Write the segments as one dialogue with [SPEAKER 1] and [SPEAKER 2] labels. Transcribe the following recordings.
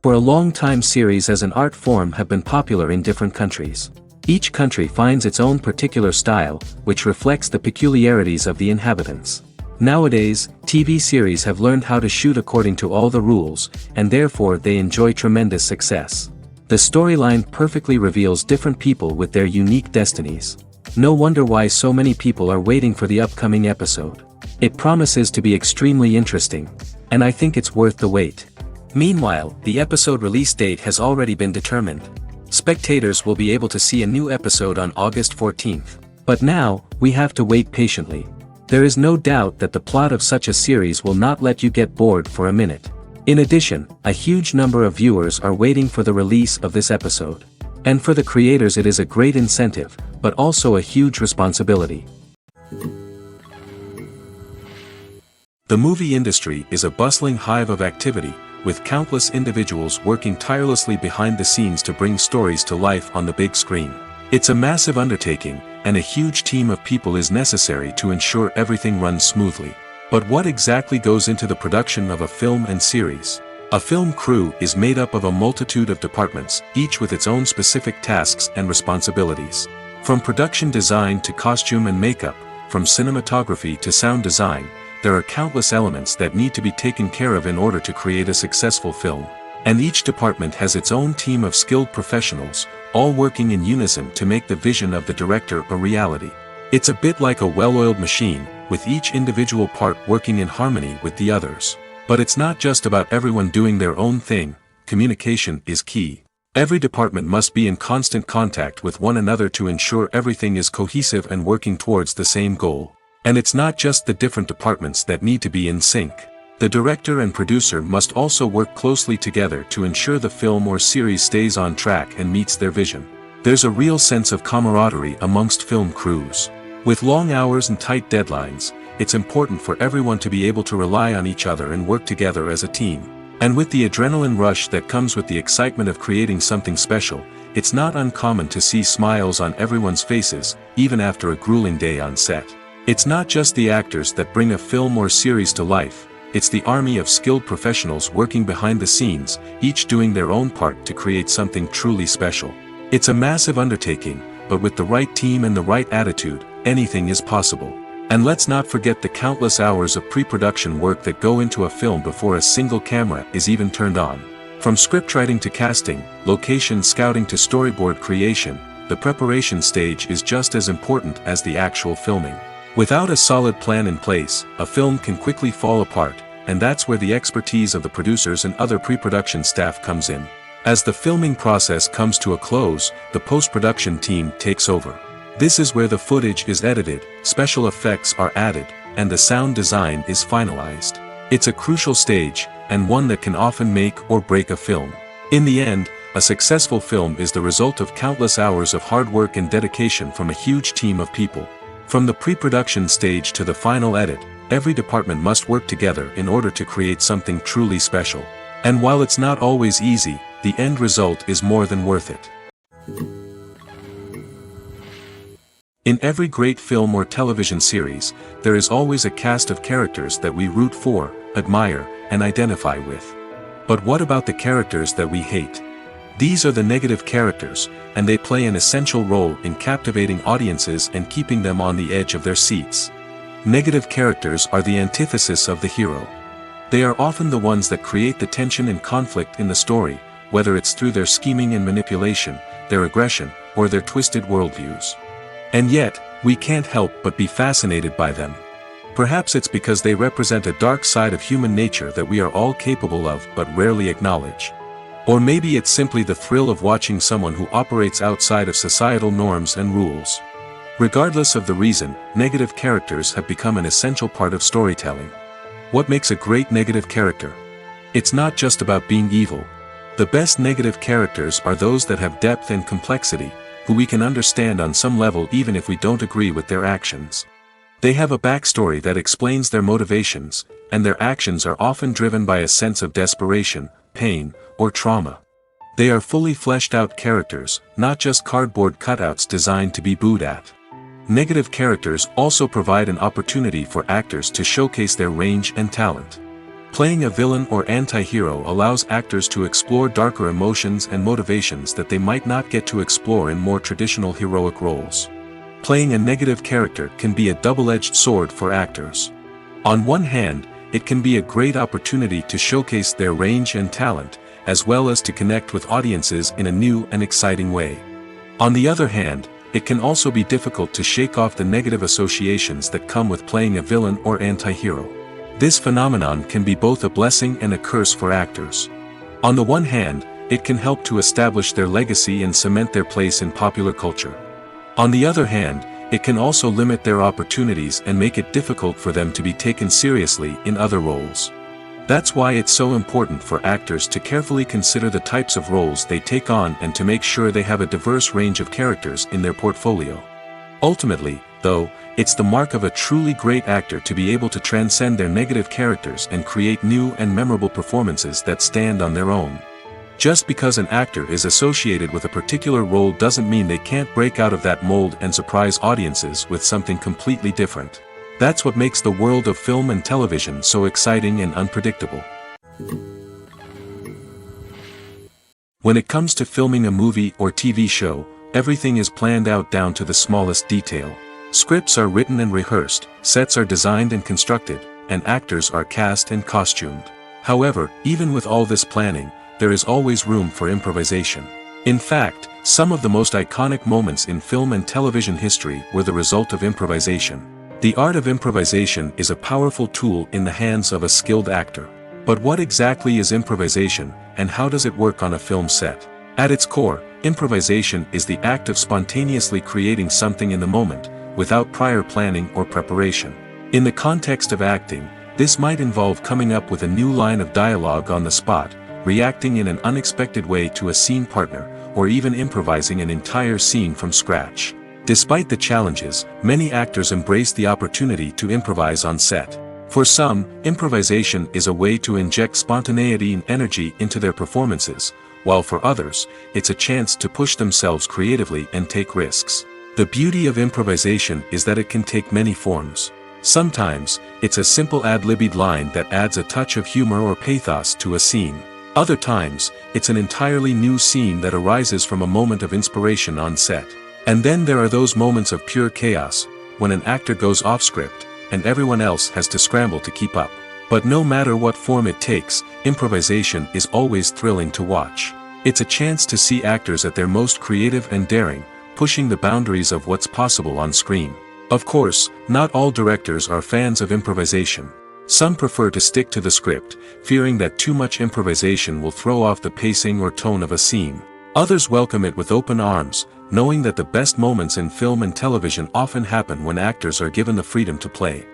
[SPEAKER 1] For a long time series as an art form have been popular in different countries. Each country finds its own particular style, which reflects the peculiarities of the inhabitants. Nowadays, TV series have learned how to shoot according to all the rules, and therefore they enjoy tremendous success. The storyline perfectly reveals different people with their unique destinies. No wonder why so many people are waiting for the upcoming episode. It promises to be extremely interesting, and I think it's worth the wait. Meanwhile, the episode release date has already been determined. Spectators will be able to see a new episode on August 14th. But now, we have to wait patiently. There is no doubt that the plot of such a series will not let you get bored for a minute. In addition, a huge number of viewers are waiting for the release of this episode. And for the creators it is a great incentive, but also a huge responsibility. The movie industry is a bustling hive of activity, with countless individuals working tirelessly behind the scenes to bring stories to life on the big screen. It's a massive undertaking, and a huge team of people is necessary to ensure everything runs smoothly. But what exactly goes into the production of a film and series? A film crew is made up of a multitude of departments, each with its own specific tasks and responsibilities. From production design to costume and makeup, from cinematography to sound design, there are countless elements that need to be taken care of in order to create a successful film. And each department has its own team of skilled professionals, all working in unison to make the vision of the director a reality. It's a bit like a well-oiled machine, with each individual part working in harmony with the others. But it's not just about everyone doing their own thing. Communication is key. Every department must be in constant contact with one another to ensure everything is cohesive and working towards the same goal. And it's not just the different departments that need to be in sync. The director and producer must also work closely together to ensure the film or series stays on track and meets their vision. There's a real sense of camaraderie amongst film crews. With long hours and tight deadlines, it's important for everyone to be able to rely on each other and work together as a team. And with the adrenaline rush that comes with the excitement of creating something special, it's not uncommon to see smiles on everyone's faces, even after a grueling day on set. It's not just the actors that bring a film or series to life. It's the army of skilled professionals working behind the scenes, each doing their own part to create something truly special. It's a massive undertaking, but with the right team and the right attitude, anything is possible. And let's not forget the countless hours of pre-production work that go into a film before a single camera is even turned on. From scriptwriting to casting, location scouting to storyboard creation, the preparation stage is just as important as the actual filming. Without a solid plan in place, a film can quickly fall apart, and that's where the expertise of the producers and other pre-production staff comes in. As the filming process comes to a close, the post-production team takes over. This is where the footage is edited, special effects are added, and the sound design is finalized. It's a crucial stage, and one that can often make or break a film. In the end, a successful film is the result of countless hours of hard work and dedication from a huge team of people. From the pre-production stage to the final edit, every department must work together in order to create something truly special. And while it's not always easy, the end result is more than worth it. In every great film or television series, there is always a cast of characters that we root for, admire, and identify with. But what about the characters that we hate? These are the negative characters, and they play an essential role in captivating audiences and keeping them on the edge of their seats. Negative characters are the antithesis of the hero. They are often the ones that create the tension and conflict in the story, whether it's through their scheming and manipulation, their aggression, or their twisted worldviews. And yet, we can't help but be fascinated by them. Perhaps it's because they represent a dark side of human nature that we are all capable of but rarely acknowledge. Or maybe it's simply the thrill of watching someone who operates outside of societal norms and rules. Regardless of the reason, negative characters have become an essential part of storytelling. What makes a great negative character? It's not just about being evil. The best negative characters are those that have depth and complexity, who we can understand on some level even if we don't agree with their actions. They have a backstory that explains their motivations, and their actions are often driven by a sense of desperation, pain, or trauma. They are fully fleshed out characters, not just cardboard cutouts designed to be booed at. Negative characters also provide an opportunity for actors to showcase their range and talent. Playing a villain or anti-hero allows actors to explore darker emotions and motivations that they might not get to explore in more traditional heroic roles. Playing a negative character can be a double-edged sword for actors. On one hand, it can be a great opportunity to showcase their range and talent, as well as to connect with audiences in a new and exciting way. On the other hand, it can also be difficult to shake off the negative associations that come with playing a villain or anti-hero. This phenomenon can be both a blessing and a curse for actors. On the one hand, it can help to establish their legacy and cement their place in popular culture. On the other hand, it can also limit their opportunities and make it difficult for them to be taken seriously in other roles. That's why it's so important for actors to carefully consider the types of roles they take on and to make sure they have a diverse range of characters in their portfolio. Ultimately, though, it's the mark of a truly great actor to be able to transcend their negative characters and create new and memorable performances that stand on their own. Just because an actor is associated with a particular role doesn't mean they can't break out of that mold and surprise audiences with something completely different. That's what makes the world of film and television so exciting and unpredictable. When it comes to filming a movie or TV show, everything is planned out down to the smallest detail. Scripts are written and rehearsed, sets are designed and constructed, and actors are cast and costumed. However, even with all this planning, there is always room for improvisation. In fact, some of the most iconic moments in film and television history were the result of improvisation. The art of improvisation is a powerful tool in the hands of a skilled actor. But what exactly is improvisation, and how does it work on a film set? At its core, improvisation is the act of spontaneously creating something in the moment, without prior planning or preparation. In the context of acting, this might involve coming up with a new line of dialogue on the spot, reacting in an unexpected way to a scene partner, or even improvising an entire scene from scratch. Despite the challenges, many actors embrace the opportunity to improvise on set. For some, improvisation is a way to inject spontaneity and energy into their performances, while for others, it's a chance to push themselves creatively and take risks. The beauty of improvisation is that it can take many forms. Sometimes, it's a simple ad-libbed line that adds a touch of humor or pathos to a scene. Other times, it's an entirely new scene that arises from a moment of inspiration on set. And then there are those moments of pure chaos, when an actor goes off script, and everyone else has to scramble to keep up. But no matter what form it takes, improvisation is always thrilling to watch. It's a chance to see actors at their most creative and daring, pushing the boundaries of what's possible on screen. Of course, not all directors are fans of improvisation. Some prefer to stick to the script, fearing that too much improvisation will throw off the pacing or tone of a scene. Others welcome it with open arms, knowing that the best moments in film and television often happen when actors are given the freedom to play.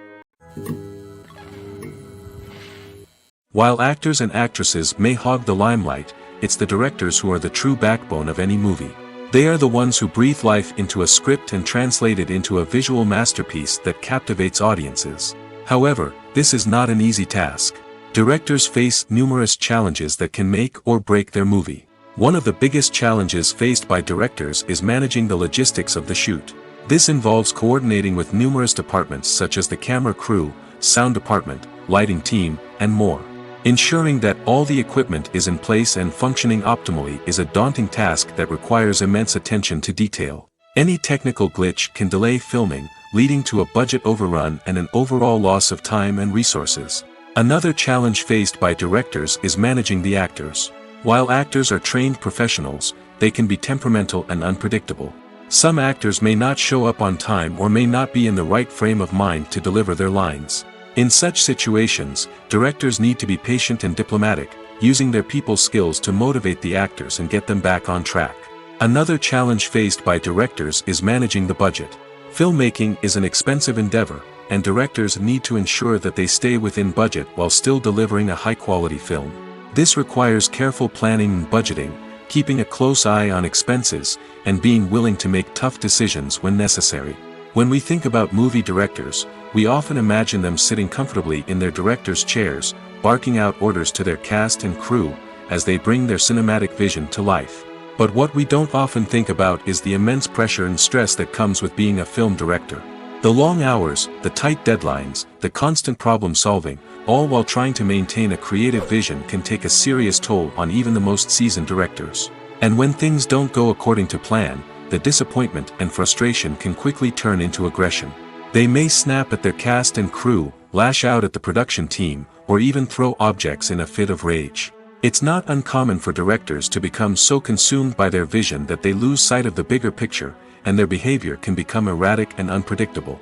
[SPEAKER 1] While actors and actresses may hog the limelight, it's the directors who are the true backbone of any movie. They are the ones who breathe life into a script and translate it into a visual masterpiece that captivates audiences. However, this is not an easy task. Directors face numerous challenges that can make or break their movie. One of the biggest challenges faced by directors is managing the logistics of the shoot. This involves coordinating with numerous departments such as the camera crew, sound department, lighting team, and more. Ensuring that all the equipment is in place and functioning optimally is a daunting task that requires immense attention to detail. Any technical glitch can delay filming, leading to a budget overrun and an overall loss of time and resources. Another challenge faced by directors is managing the actors. While actors are trained professionals, they can be temperamental and unpredictable. Some actors may not show up on time or may not be in the right frame of mind to deliver their lines. In such situations, directors need to be patient and diplomatic, using their people skills to motivate the actors and get them back on track. Another challenge faced by directors is managing the budget. Filmmaking is an expensive endeavor, and directors need to ensure that they stay within budget while still delivering a high-quality film. This requires careful planning and budgeting, keeping a close eye on expenses, and being willing to make tough decisions when necessary. When we think about movie directors, we often imagine them sitting comfortably in their director's chairs, barking out orders to their cast and crew, as they bring their cinematic vision to life. But what we don't often think about is the immense pressure and stress that comes with being a film director. The long hours, the tight deadlines, the constant problem solving, all while trying to maintain a creative vision can take a serious toll on even the most seasoned directors. And when things don't go according to plan, the disappointment and frustration can quickly turn into aggression. They may snap at their cast and crew, lash out at the production team, or even throw objects in a fit of rage. It's not uncommon for directors to become so consumed by their vision that they lose sight of the bigger picture, and their behavior can become erratic and unpredictable.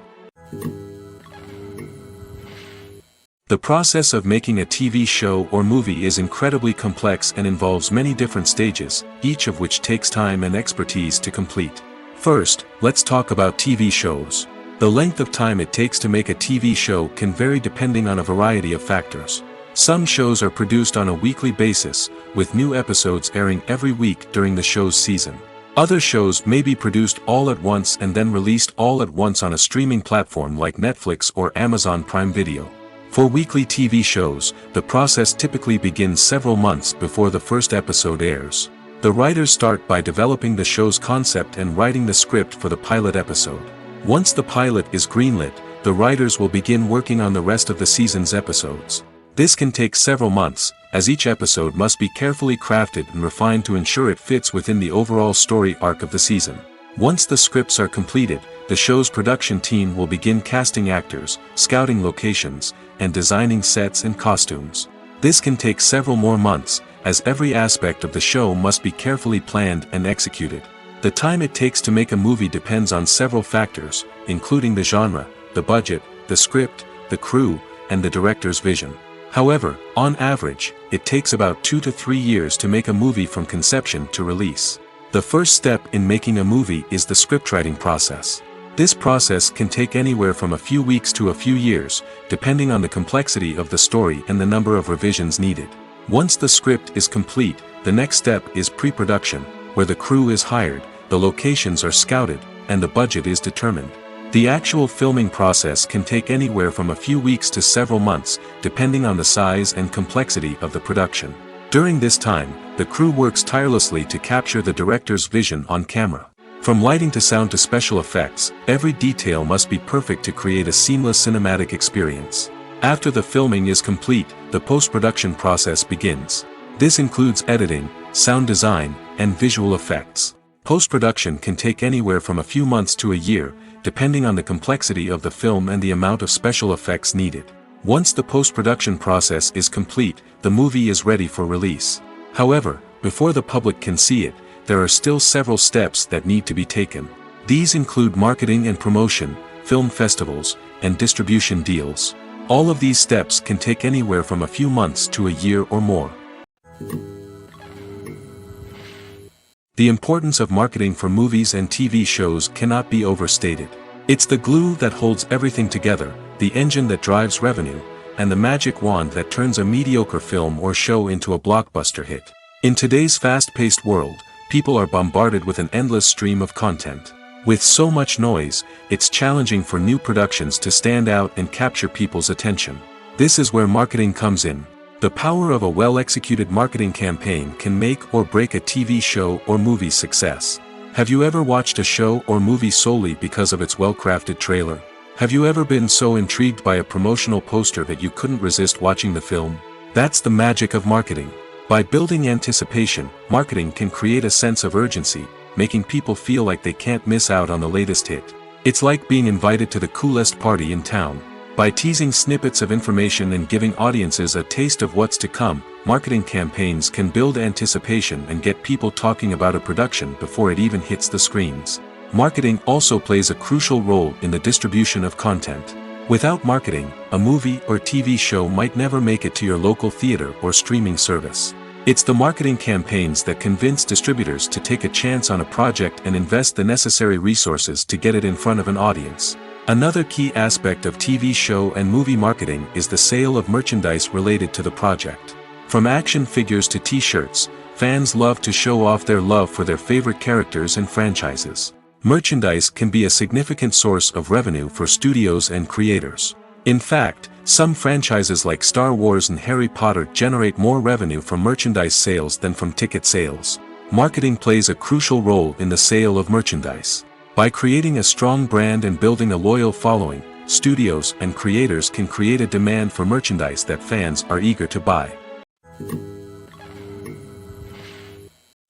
[SPEAKER 1] The process of making a TV show or movie is incredibly complex and involves many different stages, each of which takes time and expertise to complete. First, let's talk about TV shows. The length of time it takes to make a TV show can vary depending on a variety of factors. Some shows are produced on a weekly basis, with new episodes airing every week during the show's season. Other shows may be produced all at once and then released all at once on a streaming platform like Netflix or Amazon Prime Video. For weekly TV shows, the process typically begins several months before the first episode airs. The writers start by developing the show's concept and writing the script for the pilot episode. Once the pilot is greenlit, the writers will begin working on the rest of the season's episodes. This can take several months, as each episode must be carefully crafted and refined to ensure it fits within the overall story arc of the season. Once the scripts are completed, the show's production team will begin casting actors, scouting locations, and designing sets and costumes. This can take several more months, as every aspect of the show must be carefully planned and executed. The time it takes to make a movie depends on several factors, including the genre, the budget, the script, the crew, and the director's vision. However, on average, it takes about 2 to 3 years to make a movie from conception to release. The first step in making a movie is the scriptwriting process. This process can take anywhere from a few weeks to a few years, depending on the complexity of the story and the number of revisions needed. Once the script is complete, the next step is pre-production, where the crew is hired, the locations are scouted, and the budget is determined. The actual filming process can take anywhere from a few weeks to several months, depending on the size and complexity of the production. During this time, the crew works tirelessly to capture the director's vision on camera. From lighting to sound to special effects, every detail must be perfect to create a seamless cinematic experience. After the filming is complete, the post-production process begins. This includes editing, sound design, and visual effects. Post-production can take anywhere from a few months to a year, depending on the complexity of the film and the amount of special effects needed. Once the post-production process is complete, the movie is ready for release. However, before the public can see it, there are still several steps that need to be taken. These include marketing and promotion, film festivals, and distribution deals. All of these steps can take anywhere from a few months to a year or more. The importance of marketing for movies and TV shows cannot be overstated. It's the glue that holds everything together, the engine that drives revenue, and the magic wand that turns a mediocre film or show into a blockbuster hit. In today's fast-paced world, people are bombarded with an endless stream of content. With so much noise, it's challenging for new productions to stand out and capture people's attention. This is where marketing comes in. The power of a well-executed marketing campaign can make or break a TV show or movie's success. Have you ever watched a show or movie solely because of its well-crafted trailer? Have you ever been so intrigued by a promotional poster that you couldn't resist watching the film? That's the magic of marketing. By building anticipation, marketing can create a sense of urgency, making people feel like they can't miss out on the latest hit. It's like being invited to the coolest party in town. By teasing snippets of information and giving audiences a taste of what's to come, marketing campaigns can build anticipation and get people talking about a production before it even hits the screens. Marketing also plays a crucial role in the distribution of content. Without marketing, a movie or TV show might never make it to your local theater or streaming service. It's the marketing campaigns that convince distributors to take a chance on a project and invest the necessary resources to get it in front of an audience. Another key aspect of TV show and movie marketing is the sale of merchandise related to the project. From action figures to t-shirts, fans love to show off their love for their favorite characters and franchises. Merchandise can be a significant source of revenue for studios and creators. In fact, some franchises like Star Wars and Harry Potter generate more revenue from merchandise sales than from ticket sales. Marketing plays a crucial role in the sale of merchandise. By creating a strong brand and building a loyal following, studios and creators can create a demand for merchandise that fans are eager to buy.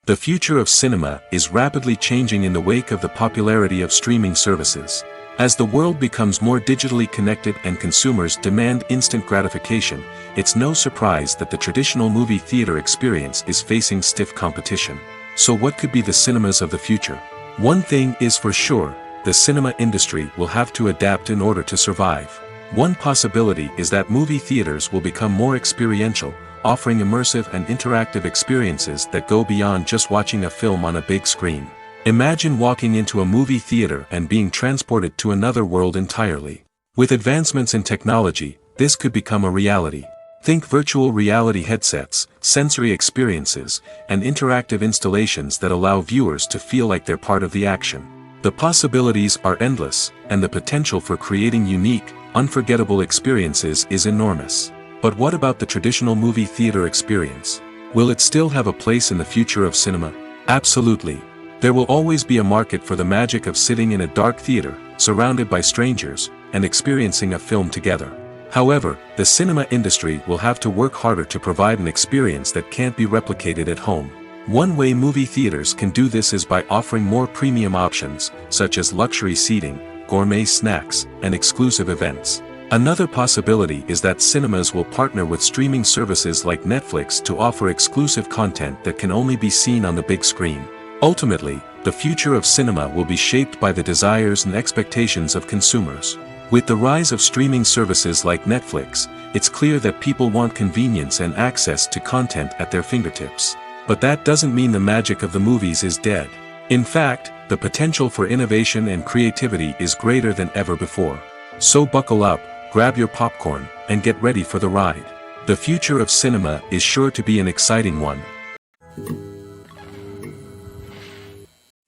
[SPEAKER 1] The future of cinema is rapidly changing in the wake of the popularity of streaming services. As the world becomes more digitally connected and consumers demand instant gratification, it's no surprise that the traditional movie theater experience is facing stiff competition. So what could be the cinemas of the future? One thing is for sure, the cinema industry will have to adapt in order to survive. One possibility is that movie theaters will become more experiential, offering immersive and interactive experiences that go beyond just watching a film on a big screen. Imagine walking into a movie theater and being transported to another world entirely. With advancements in technology, this could become a reality. Think virtual reality headsets, sensory experiences, and interactive installations that allow viewers to feel like they're part of the action. The possibilities are endless, and the potential for creating unique, unforgettable experiences is enormous. But what about the traditional movie theater experience? Will it still have a place in the future of cinema? Absolutely. There will always be a market for the magic of sitting in a dark theater, surrounded by strangers, and experiencing a film together. However, the cinema industry will have to work harder to provide an experience that can't be replicated at home. One way movie theaters can do this is by offering more premium options, such as luxury seating, gourmet snacks, and exclusive events. Another possibility is that cinemas will partner with streaming services like Netflix to offer exclusive content that can only be seen on the big screen. Ultimately, the future of cinema will be shaped by the desires and expectations of consumers. With the rise of streaming services like Netflix, it's clear that people want convenience and access to content at their fingertips. But that doesn't mean the magic of the movies is dead. In fact, the potential for innovation and creativity is greater than ever before. So buckle up, grab your popcorn, and get ready for the ride. The future of cinema is sure to be an exciting one.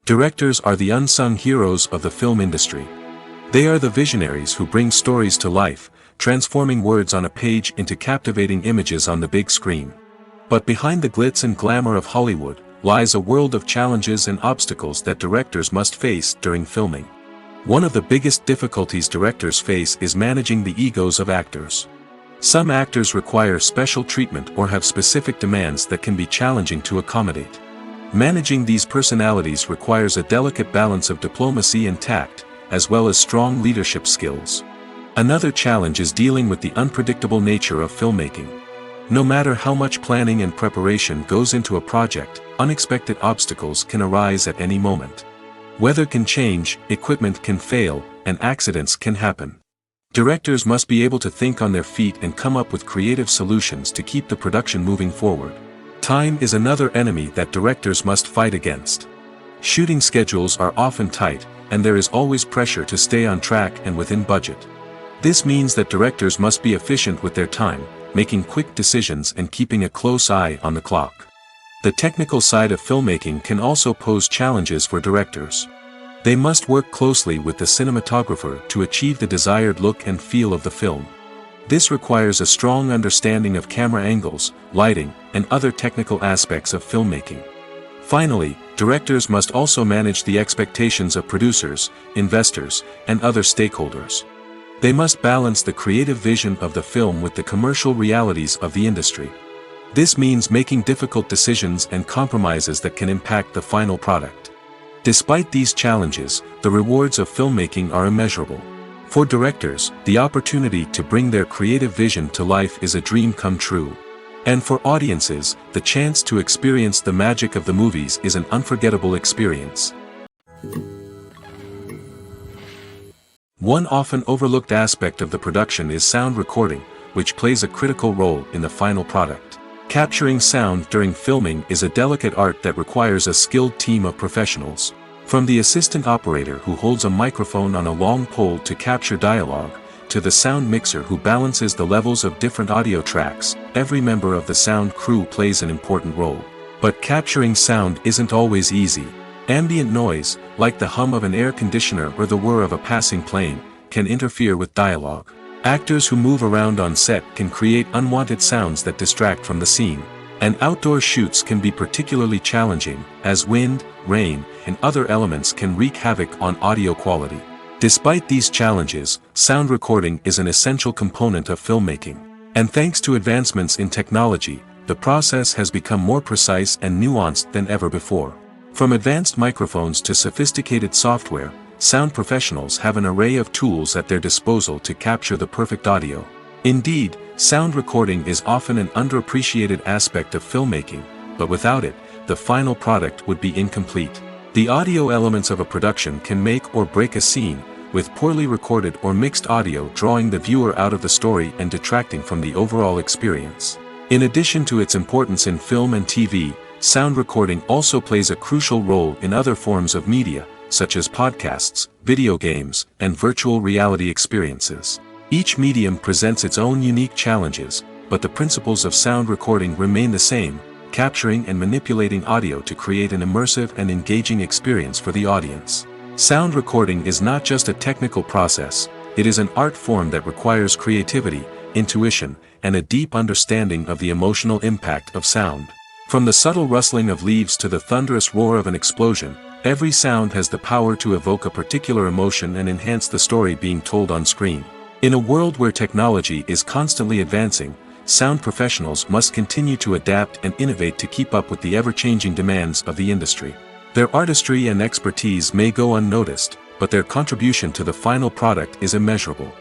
[SPEAKER 1] Directors are the unsung heroes of the film industry. They are the visionaries who bring stories to life, transforming words on a page into captivating images on the big screen. But behind the glitz and glamour of Hollywood lies a world of challenges and obstacles that directors must face during filming. One of the biggest difficulties directors face is managing the egos of actors. Some actors require special treatment or have specific demands that can be challenging to accommodate. Managing these personalities requires a delicate balance of diplomacy and tact, as well as strong leadership skills. Another challenge is dealing with the unpredictable nature of filmmaking. No matter how much planning and preparation goes into a project, unexpected obstacles can arise at any moment. Weather can change, equipment can fail, and accidents can happen. Directors must be able to think on their feet and come up with creative solutions to keep the production moving forward. Time is another enemy that directors must fight against. Shooting schedules are often tight, and there is always pressure to stay on track and within budget. This means that directors must be efficient with their time, making quick decisions and keeping a close eye on the clock. The technical side of filmmaking can also pose challenges for directors. They must work closely with the cinematographer to achieve the desired look and feel of the film. This requires a strong understanding of camera angles, lighting, and other technical aspects of filmmaking. Finally, directors must also manage the expectations of producers, investors, and other stakeholders. They must balance the creative vision of the film with the commercial realities of the industry. This means making difficult decisions and compromises that can impact the final product. Despite these challenges, the rewards of filmmaking are immeasurable. For directors, the opportunity to bring their creative vision to life is a dream come true. And for audiences, the chance to experience the magic of the movies is an unforgettable experience. One often overlooked aspect of the production is sound recording, which plays a critical role in the final product. Capturing sound during filming is a delicate art that requires a skilled team of professionals. From the assistant operator who holds a microphone on a long pole to capture dialogue, to the sound mixer who balances the levels of different audio tracks, every member of the sound crew plays an important role. But capturing sound isn't always easy. Ambient noise, like the hum of an air conditioner or the whir of a passing plane, can interfere with dialogue. Actors who move around on set can create unwanted sounds that distract from the scene. And outdoor shoots can be particularly challenging, as wind, rain, and other elements can wreak havoc on audio quality. Despite these challenges, sound recording is an essential component of filmmaking. And thanks to advancements in technology, the process has become more precise and nuanced than ever before. From advanced microphones to sophisticated software, sound professionals have an array of tools at their disposal to capture the perfect audio. Indeed, sound recording is often an underappreciated aspect of filmmaking, but without it, the final product would be incomplete. The audio elements of a production can make or break a scene, with poorly recorded or mixed audio drawing the viewer out of the story and detracting from the overall experience. In addition to its importance in film and TV, sound recording also plays a crucial role in other forms of media, such as podcasts, video games, and virtual reality experiences. Each medium presents its own unique challenges, but the principles of sound recording remain the same: capturing and manipulating audio to create an immersive and engaging experience for the audience. Sound recording is not just a technical process, it is an art form that requires creativity, intuition, and a deep understanding of the emotional impact of sound. From the subtle rustling of leaves to the thunderous roar of an explosion, every sound has the power to evoke a particular emotion and enhance the story being told on screen. In a world where technology is constantly advancing, sound professionals must continue to adapt and innovate to keep up with the ever-changing demands of the industry. Their artistry and expertise may go unnoticed, but their contribution to the final product is immeasurable.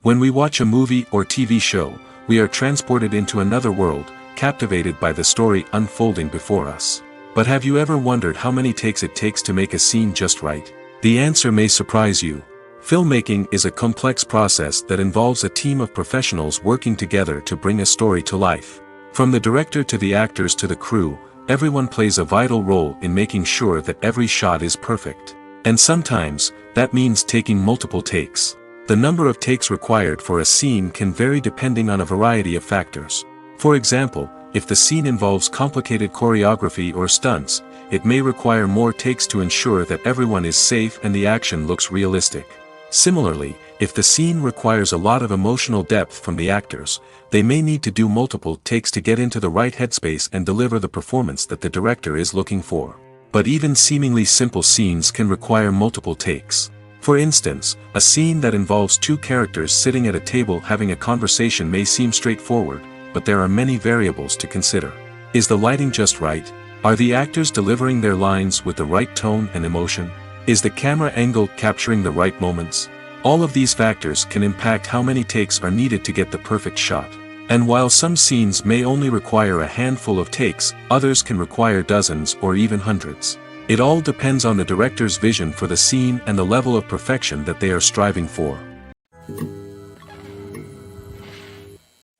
[SPEAKER 1] When we watch a movie or TV show, we are transported into another world, captivated by the story unfolding before us. But have you ever wondered how many takes it takes to make a scene just right? The answer may surprise you. Filmmaking is a complex process that involves a team of professionals working together to bring a story to life. From the director to the actors to the crew, everyone plays a vital role in making sure that every shot is perfect. And sometimes, that means taking multiple takes. The number of takes required for a scene can vary depending on a variety of factors. For example, if the scene involves complicated choreography or stunts, it may require more takes to ensure that everyone is safe and the action looks realistic. Similarly, if the scene requires a lot of emotional depth from the actors, they may need to do multiple takes to get into the right headspace and deliver the performance that the director is looking for. But even seemingly simple scenes can require multiple takes. For instance, a scene that involves two characters sitting at a table having a conversation may seem straightforward, but there are many variables to consider. Is the lighting just right? Are the actors delivering their lines with the right tone and emotion? Is the camera angle capturing the right moments? All of these factors can impact how many takes are needed to get the perfect shot. And while some scenes may only require a handful of takes, others can require dozens or even hundreds. It all depends on the director's vision for the scene and the level of perfection that they are striving for.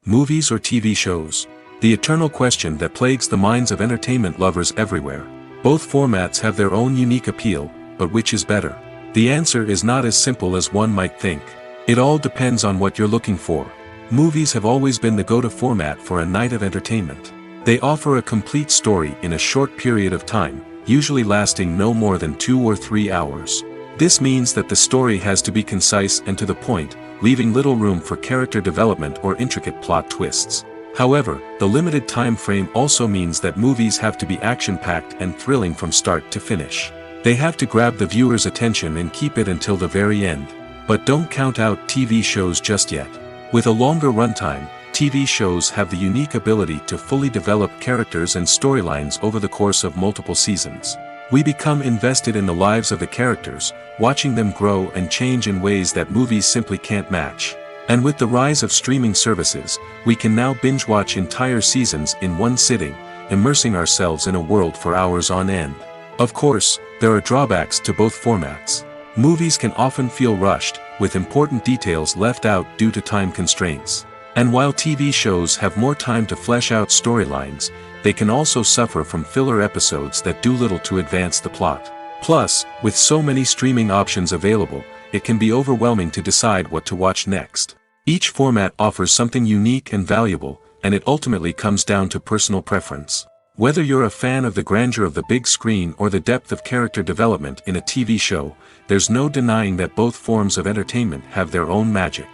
[SPEAKER 1] Movies or TV shows? The eternal question that plagues the minds of entertainment lovers everywhere. Both formats have their own unique appeal, but which is better? The answer is not as simple as one might think. It all depends on what you're looking for. Movies have always been the go-to format for a night of entertainment. They offer a complete story in a short period of time, usually lasting no more than 2 or 3 hours. This means that the story has to be concise and to the point, leaving little room for character development or intricate plot twists. However, the limited time frame also means that movies have to be action-packed and thrilling from start to finish. They have to grab the viewer's attention and keep it until the very end. But don't count out TV shows just yet. With a longer runtime, TV shows have the unique ability to fully develop characters and storylines over the course of multiple seasons. We become invested in the lives of the characters, watching them grow and change in ways that movies simply can't match. And with the rise of streaming services, we can now binge-watch entire seasons in one sitting, immersing ourselves in a world for hours on end. Of course, there are drawbacks to both formats. Movies can often feel rushed, with important details left out due to time constraints. And while TV shows have more time to flesh out storylines, they can also suffer from filler episodes that do little to advance the plot. Plus, with so many streaming options available, it can be overwhelming to decide what to watch next. Each format offers something unique and valuable, and it ultimately comes down to personal preference. Whether you're a fan of the grandeur of the big screen or the depth of character development in a TV show, there's no denying that both forms of entertainment have their own magic.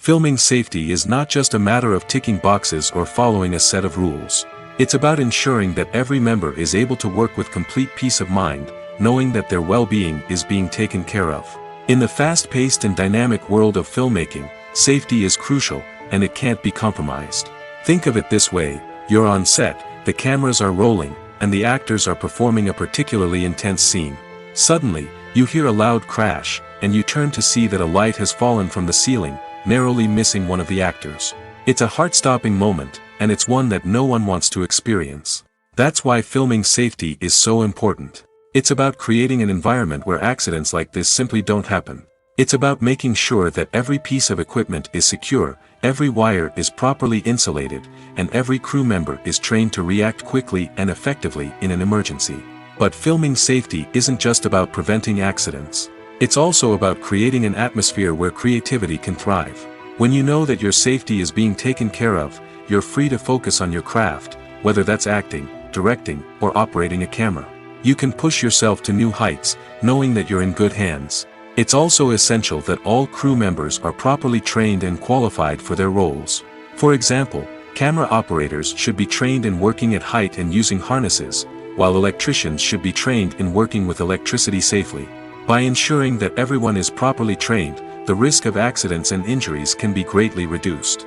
[SPEAKER 1] Filming safety is not just a matter of ticking boxes or following a set of rules. It's about ensuring that every member is able to work with complete peace of mind, knowing that their well-being is being taken care of. In the fast-paced and dynamic world of filmmaking, safety is crucial, and it can't be compromised. Think of it this way: you're on set, the cameras are rolling, and the actors are performing a particularly intense scene. Suddenly, you hear a loud crash, and you turn to see that a light has fallen from the ceiling, narrowly missing one of the actors. It's a heart-stopping moment, and it's one that no one wants to experience. That's why filming safety is so important. It's about creating an environment where accidents like this simply don't happen. It's about making sure that every piece of equipment is secure, every wire is properly insulated, and every crew member is trained to react quickly and effectively in an emergency. But filming safety isn't just about preventing accidents. It's also about creating an atmosphere where creativity can thrive. When you know that your safety is being taken care of, you're free to focus on your craft, whether that's acting, directing, or operating a camera. You can push yourself to new heights, knowing that you're in good hands. It's also essential that all crew members are properly trained and qualified for their roles. For example, camera operators should be trained in working at height and using harnesses, while electricians should be trained in working with electricity safely. By ensuring that everyone is properly trained, the risk of accidents and injuries can be greatly reduced.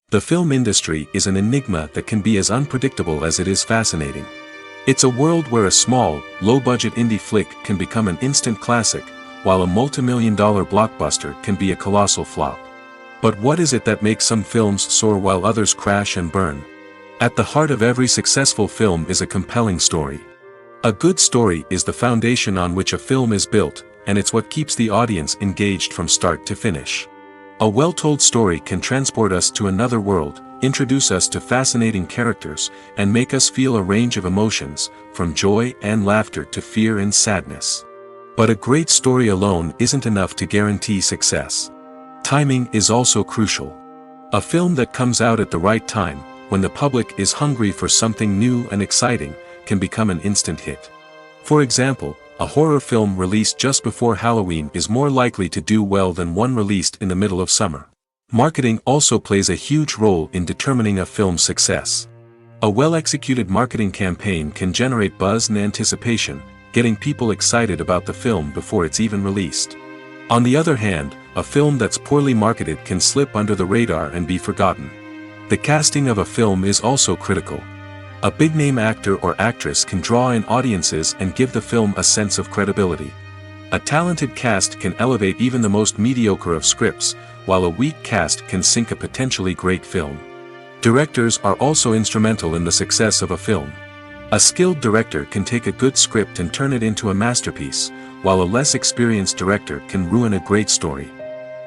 [SPEAKER 1] The film industry is an enigma that can be as unpredictable as it is fascinating. It's a world where a small, low-budget indie flick can become an instant classic, while a multi-million-dollar blockbuster can be a colossal flop. But what is it that makes some films soar while others crash and burn? At the heart of every successful film is a compelling story. A good story is the foundation on which a film is built, and it's what keeps the audience engaged from start to finish. A well-told story can transport us to another world, introduce us to fascinating characters, and make us feel a range of emotions, from joy and laughter to fear and sadness. But a great story alone isn't enough to guarantee success. Timing is also crucial. A film that comes out at the right time, when the public is hungry for something new and exciting, can become an instant hit. For example, a horror film released just before Halloween is more likely to do well than one released in the middle of summer. Marketing also plays a huge role in determining a film's success. A well-executed marketing campaign can generate buzz and anticipation, getting people excited about the film before it's even released. On the other hand, a film that's poorly marketed can slip under the radar and be forgotten. The casting of a film is also critical. A big-name actor or actress can draw in audiences and give the film a sense of credibility. A talented cast can elevate even the most mediocre of scripts, while a weak cast can sink a potentially great film. Directors are also instrumental in the success of a film. A skilled director can take a good script and turn it into a masterpiece, while a less experienced director can ruin a great story.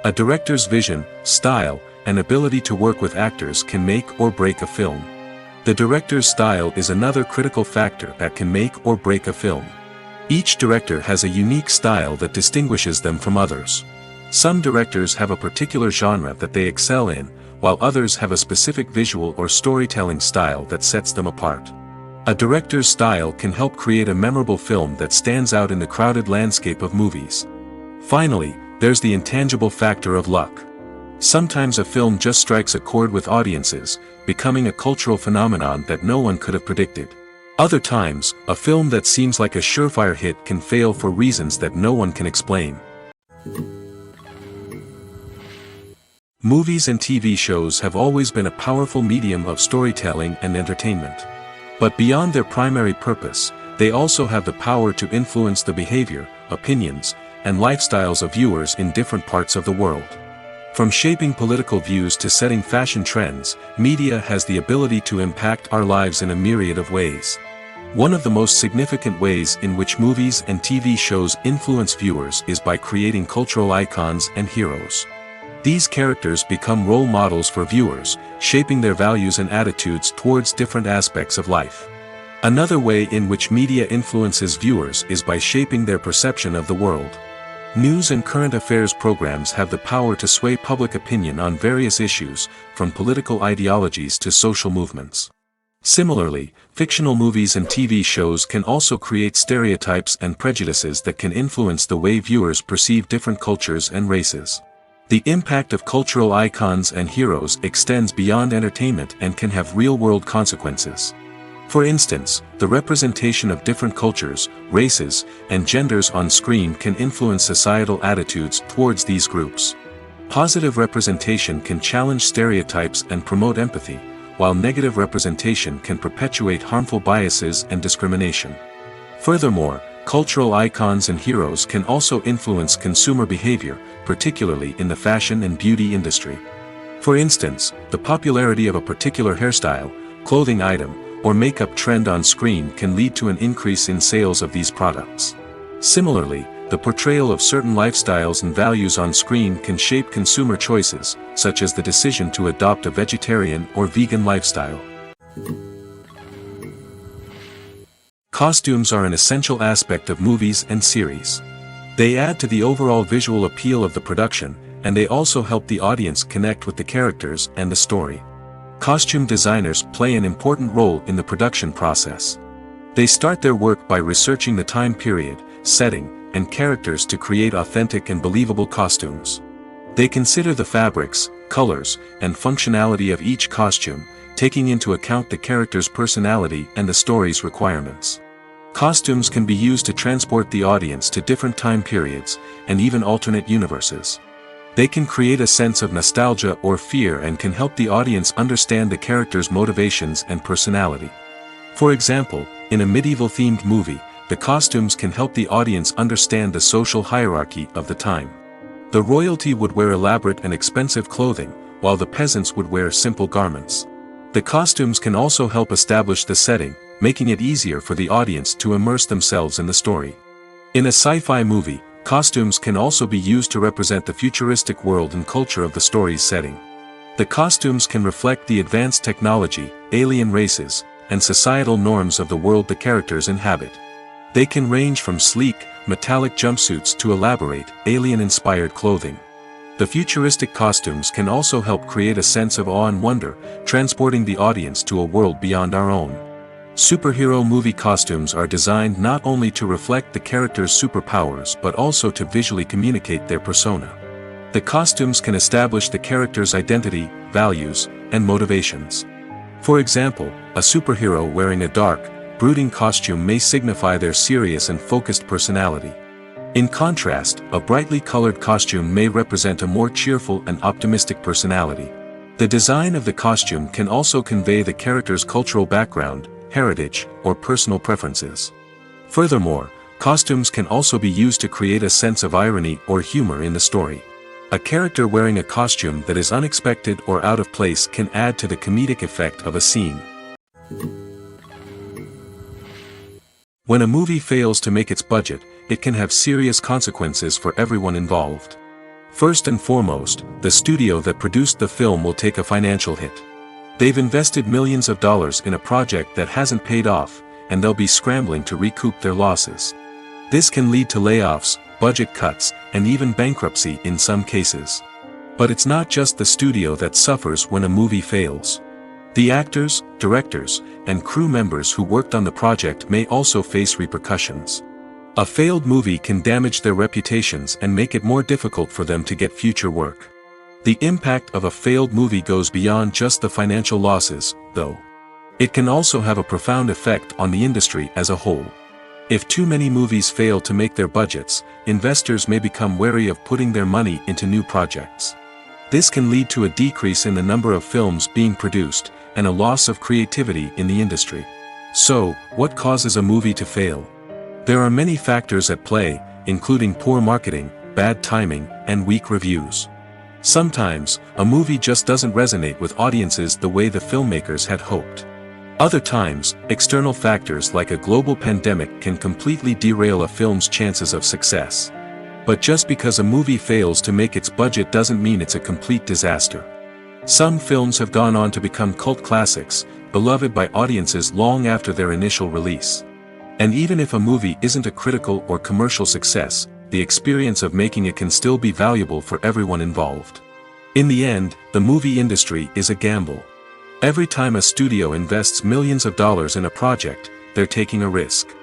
[SPEAKER 1] A director's vision, style, and ability to work with actors can make or break a film. The director's style is another critical factor that can make or break a film. Each director has a unique style that distinguishes them from others. Some directors have a particular genre that they excel in, while others have a specific visual or storytelling style that sets them apart. A director's style can help create a memorable film that stands out in the crowded landscape of movies. Finally, there's the intangible factor of luck. Sometimes a film just strikes a chord with audiences, becoming a cultural phenomenon that no one could have predicted. Other times, a film that seems like a surefire hit can fail for reasons that no one can explain. Movies and TV shows have always been a powerful medium of storytelling and entertainment. But beyond their primary purpose, they also have the power to influence the behavior, opinions, and lifestyles of viewers in different parts of the world. From shaping political views to setting fashion trends, media has the ability to impact our lives in a myriad of ways. One of the most significant ways in which movies and TV shows influence viewers is by creating cultural icons and heroes. These characters become role models for viewers, shaping their values and attitudes towards different aspects of life. Another way in which media influences viewers is by shaping their perception of the world. News and current affairs programs have the power to sway public opinion on various issues, from political ideologies to social movements. Similarly, fictional movies and TV shows can also create stereotypes and prejudices that can influence the way viewers perceive different cultures and races. The impact of cultural icons and heroes extends beyond entertainment and can have real-world consequences. For instance, the representation of different cultures, races, and genders on screen can influence societal attitudes towards these groups. Positive representation can challenge stereotypes and promote empathy, while negative representation can perpetuate harmful biases and discrimination. Furthermore, cultural icons and heroes can also influence consumer behavior, particularly in the fashion and beauty industry. For instance, the popularity of a particular hairstyle, clothing item, or makeup trend on screen can lead to an increase in sales of these products. Similarly, the portrayal of certain lifestyles and values on screen can shape consumer choices, such as the decision to adopt a vegetarian or vegan lifestyle. Costumes are an essential aspect of movies and series. They add to the overall visual appeal of the production, and they also help the audience connect with the characters and the story. Costume designers play an important role in the production process. They start their work by researching the time period, setting, and characters to create authentic and believable costumes. They consider the fabrics, colors, and functionality of each costume, taking into account the character's personality and the story's requirements. Costumes can be used to transport the audience to different time periods, and even alternate universes. They can create a sense of nostalgia or fear and can help the audience understand the character's motivations and personality. For example, in a medieval-themed movie, the costumes can help the audience understand the social hierarchy of the time. The royalty would wear elaborate and expensive clothing, while the peasants would wear simple garments. The costumes can also help establish the setting, making it easier for the audience to immerse themselves in the story. In a sci-fi movie, costumes can also be used to represent the futuristic world and culture of the story's setting. The costumes can reflect the advanced technology, alien races, and societal norms of the world the characters inhabit. They can range from sleek, metallic jumpsuits to elaborate, alien-inspired clothing. The futuristic costumes can also help create a sense of awe and wonder, transporting the audience to a world beyond our own. Superhero movie costumes are designed not only to reflect the character's superpowers but also to visually communicate their persona. The costumes can establish the character's identity, values, and motivations. For example, a superhero wearing a dark, brooding costume may signify their serious and focused personality. In contrast, a brightly colored costume may represent a more cheerful and optimistic personality. The design of the costume can also convey the character's cultural background, heritage, or personal preferences. Furthermore, costumes can also be used to create a sense of irony or humor in the story. A character wearing a costume that is unexpected or out of place can add to the comedic effect of a scene. When a movie fails to make its budget, it can have serious consequences for everyone involved. First and foremost, the studio that produced the film will take a financial hit. They've invested millions of dollars in a project that hasn't paid off, and they'll be scrambling to recoup their losses. This can lead to layoffs, budget cuts, and even bankruptcy in some cases. But it's not just the studio that suffers when a movie fails. The actors, directors, and crew members who worked on the project may also face repercussions. A failed movie can damage their reputations and make it more difficult for them to get future work. The impact of a failed movie goes beyond just the financial losses, though. It can also have a profound effect on the industry as a whole. If too many movies fail to make their budgets, investors may become wary of putting their money into new projects. This can lead to a decrease in the number of films being produced, and a loss of creativity in the industry. So, what causes a movie to fail? There are many factors at play, including poor marketing, bad timing, and weak reviews. Sometimes, a movie just doesn't resonate with audiences the way the filmmakers had hoped. Other times, external factors like a global pandemic can completely derail a film's chances of success. But just because a movie fails to make its budget doesn't mean it's a complete disaster. Some films have gone on to become cult classics, beloved by audiences long after their initial release. And even if a movie isn't a critical or commercial success, the experience of making it can still be valuable for everyone involved. In the end, the movie industry is a gamble. Every time a studio invests millions of dollars in a project, they're taking a risk.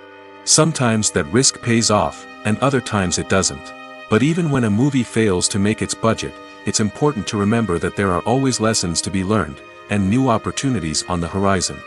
[SPEAKER 1] Sometimes that risk pays off, and other times it doesn't. But even when a movie fails to make its budget, it's important to remember that there are always lessons to be learned, and new opportunities on the horizon.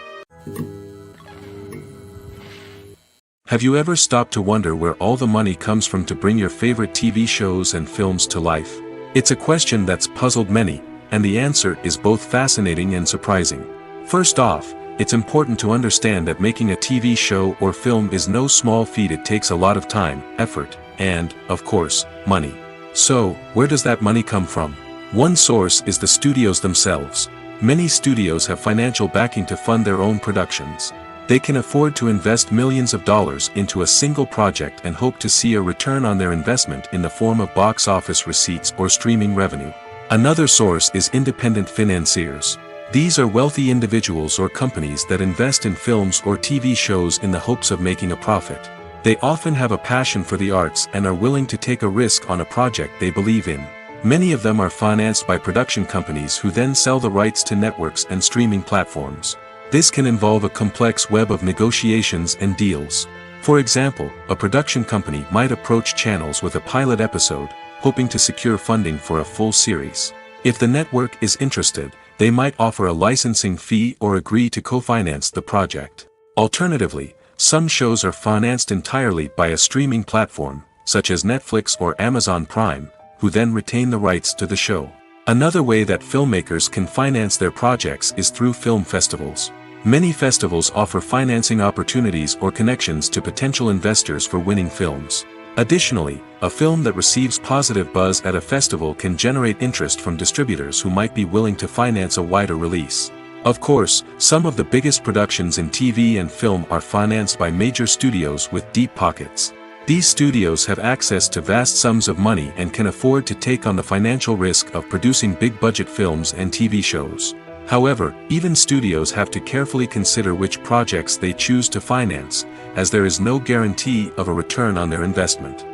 [SPEAKER 1] Have you ever stopped to wonder where all the money comes from to bring your favorite TV shows and films to life? It's a question that's puzzled many, and the answer is both fascinating and surprising. First off, it's important to understand that making a TV show or film is no small feat. It takes a lot of time, effort, and, of course, money. So, where does that money come from? One source is the studios themselves. Many studios have financial backing to fund their own productions. They can afford to invest millions of dollars into a single project and hope to see a return on their investment in the form of box office receipts or streaming revenue. Another source is independent financiers. These are wealthy individuals or companies that invest in films or TV shows in the hopes of making a profit. They often have a passion for the arts and are willing to take a risk on a project they believe in. Many of them are financed by production companies who then sell the rights to networks and streaming platforms. This can involve a complex web of negotiations and deals. For example, a production company might approach channels with a pilot episode, hoping to secure funding for a full series. If the network is interested, they might offer a licensing fee or agree to co-finance the project. Alternatively, some shows are financed entirely by a streaming platform, such as Netflix or Amazon Prime, who then retain the rights to the show. Another way that filmmakers can finance their projects is through film festivals. Many festivals offer financing opportunities or connections to potential investors for winning films. Additionally, a film that receives positive buzz at a festival can generate interest from distributors who might be willing to finance a wider release. Of course, some of the biggest productions in TV and film are financed by major studios with deep pockets. These studios have access to vast sums of money and can afford to take on the financial risk of producing big-budget films and TV shows. However, even studios have to carefully consider which projects they choose to finance, as there is no guarantee of a return on their investment.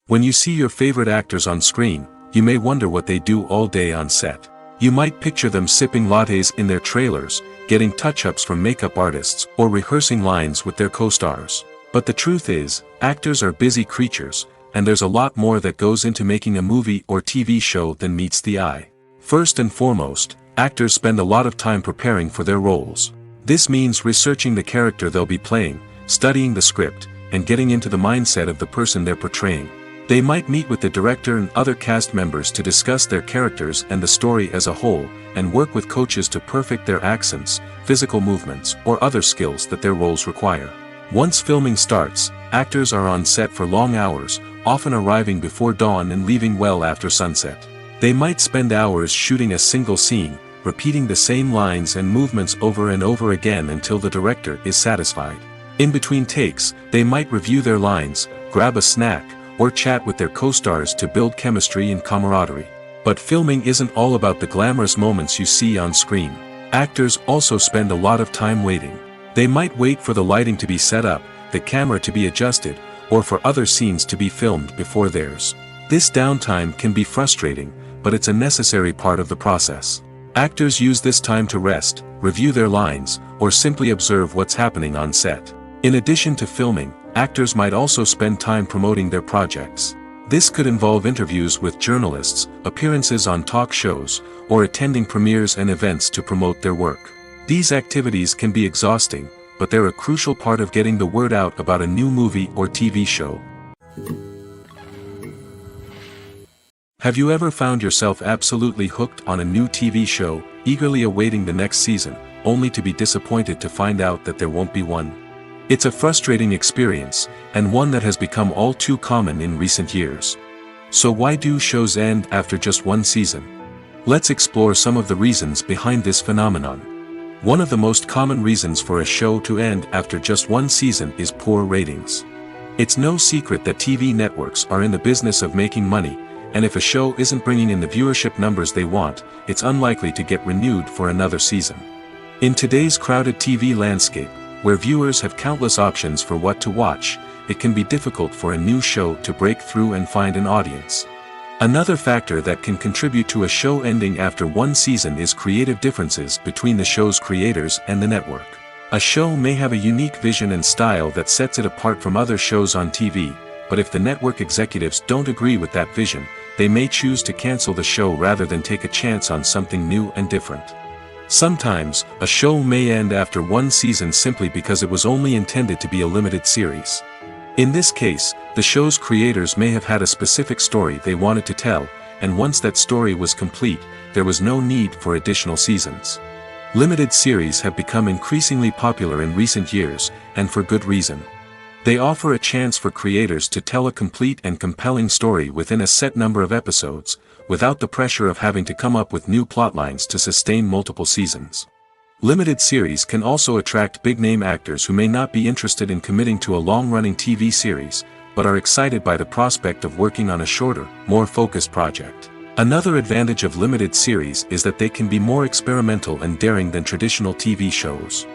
[SPEAKER 1] When you see your favorite actors on screen, you may wonder what they do all day on set. You might picture them sipping lattes in their trailers, getting touch-ups from makeup artists, or rehearsing lines with their co-stars. But the truth is, actors are busy creatures, and there's a lot more that goes into making a movie or TV show than meets the eye. First and foremost, actors spend a lot of time preparing for their roles. This means researching the character they'll be playing, studying the script, and getting into the mindset of the person they're portraying. They might meet with the director and other cast members to discuss their characters and the story as a whole, and work with coaches to perfect their accents, physical movements, or other skills that their roles require. Once filming starts, actors are on set for long hours, often arriving before dawn and leaving well after sunset. They might spend hours shooting a single scene, repeating the same lines and movements over and over again until the director is satisfied. In between takes, they might review their lines, grab a snack, or chat with their co-stars to build chemistry and camaraderie. But filming isn't all about the glamorous moments you see on screen. Actors also spend a lot of time waiting. They might wait for the lighting to be set up, the camera to be adjusted, or for other scenes to be filmed before theirs. This downtime can be frustrating, but it's a necessary part of the process. Actors use this time to rest, review their lines, or simply observe what's happening on set. In addition to filming, actors might also spend time promoting their projects. This could involve interviews with journalists, appearances on talk shows, or attending premieres and events to promote their work. These activities can be exhausting, but they're a crucial part of getting the word out about a new movie or TV show. Have you ever found yourself absolutely hooked on a new TV show, eagerly awaiting the next season, only to be disappointed to find out that there won't be one? It's a frustrating experience, and one that has become all too common in recent years. So why do shows end after just one season? Let's explore some of the reasons behind this phenomenon. One of the most common reasons for a show to end after just one season is poor ratings. It's no secret that TV networks are in the business of making money, and if a show isn't bringing in the viewership numbers they want, it's unlikely to get renewed for another season. In today's crowded TV landscape, where viewers have countless options for what to watch, it can be difficult for a new show to break through and find an audience. Another factor that can contribute to a show ending after one season is creative differences between the show's creators and the network. A show may have a unique vision and style that sets it apart from other shows on TV, but if the network executives don't agree with that vision, they may choose to cancel the show rather than take a chance on something new and different. Sometimes, a show may end after one season simply because it was only intended to be a limited series. In this case, the show's creators may have had a specific story they wanted to tell, and once that story was complete, there was no need for additional seasons. Limited series have become increasingly popular in recent years, and for good reason. They offer a chance for creators to tell a complete and compelling story within a set number of episodes, without the pressure of having to come up with new plotlines to sustain multiple seasons. Limited series can also attract big-name actors who may not be interested in committing to a long-running TV series, but are excited by the prospect of working on a shorter, more focused project. Another advantage of limited series is that they can be more experimental and daring than traditional TV shows.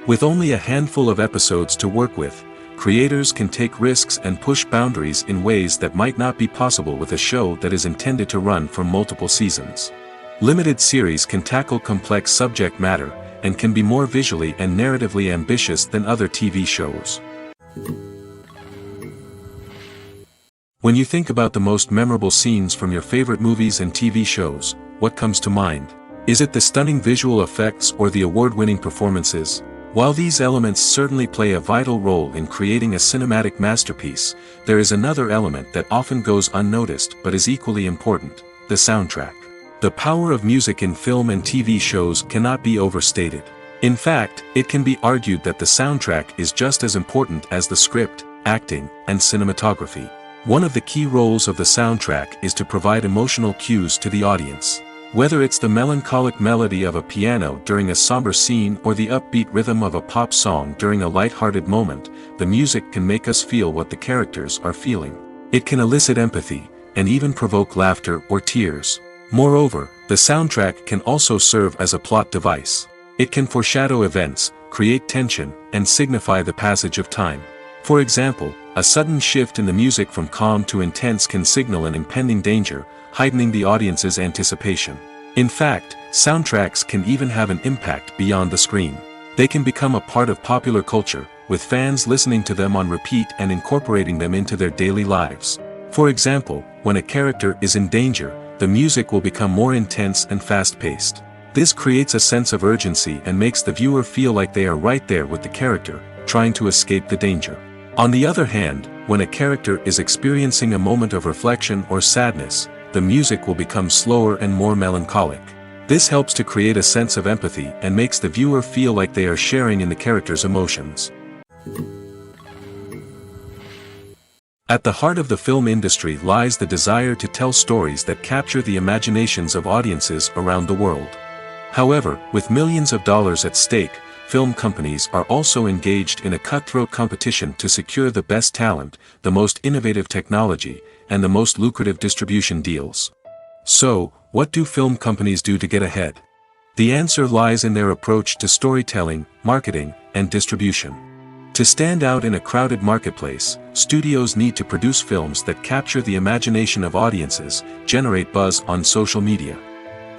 [SPEAKER 1] With only a handful of episodes to work with, creators can take risks and push boundaries in ways that might not be possible with a show that is intended to run for multiple seasons. Limited series can tackle complex subject matter, and can be more visually and narratively ambitious than other TV shows. When you think about the most memorable scenes from your favorite movies and TV shows, what comes to mind? Is it the stunning visual effects or the award-winning performances? While these elements certainly play a vital role in creating a cinematic masterpiece, there is another element that often goes unnoticed but is equally important: the soundtrack. The power of music in film and TV shows cannot be overstated. In fact, it can be argued that the soundtrack is just as important as the script, acting, and cinematography. One of the key roles of the soundtrack is to provide emotional cues to the audience. Whether it's the melancholic melody of a piano during a somber scene or the upbeat rhythm of a pop song during a light-hearted moment, the music can make us feel what the characters are feeling. It can elicit empathy, and even provoke laughter or tears. Moreover, the soundtrack can also serve as a plot device. It can foreshadow events, create tension, and signify the passage of time. For example, a sudden shift in the music from calm to intense can signal an impending danger, heightening the audience's anticipation. In fact, soundtracks can even have an impact beyond the screen. They can become a part of popular culture, with fans listening to them on repeat and incorporating them into their daily lives. For example, when a character is in danger, the music will become more intense and fast-paced. This creates a sense of urgency and makes the viewer feel like they are right there with the character, trying to escape the danger. On the other hand, when a character is experiencing a moment of reflection or sadness, the music will become slower and more melancholic. This helps to create a sense of empathy and makes the viewer feel like they are sharing in the character's emotions. At the heart of the film industry lies the desire to tell stories that capture the imaginations of audiences around the world. However, with millions of dollars at stake, film companies are also engaged in a cutthroat competition to secure the best talent, the most innovative technology, and the most lucrative distribution deals. So, what do film companies do to get ahead? The answer lies in their approach to storytelling, marketing, and distribution. To stand out in a crowded marketplace, studios need to produce films that capture the imagination of audiences, generate buzz on social media.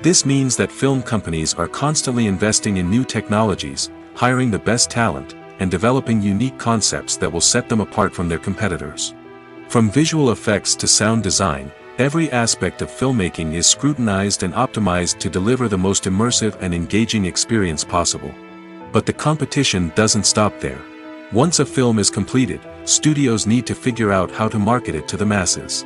[SPEAKER 1] This means that film companies are constantly investing in new technologies, hiring the best talent, and developing unique concepts that will set them apart from their competitors. From visual effects to sound design, every aspect of filmmaking is scrutinized and optimized to deliver the most immersive and engaging experience possible. But the competition doesn't stop there. Once a film is completed, studios need to figure out how to market it to the masses.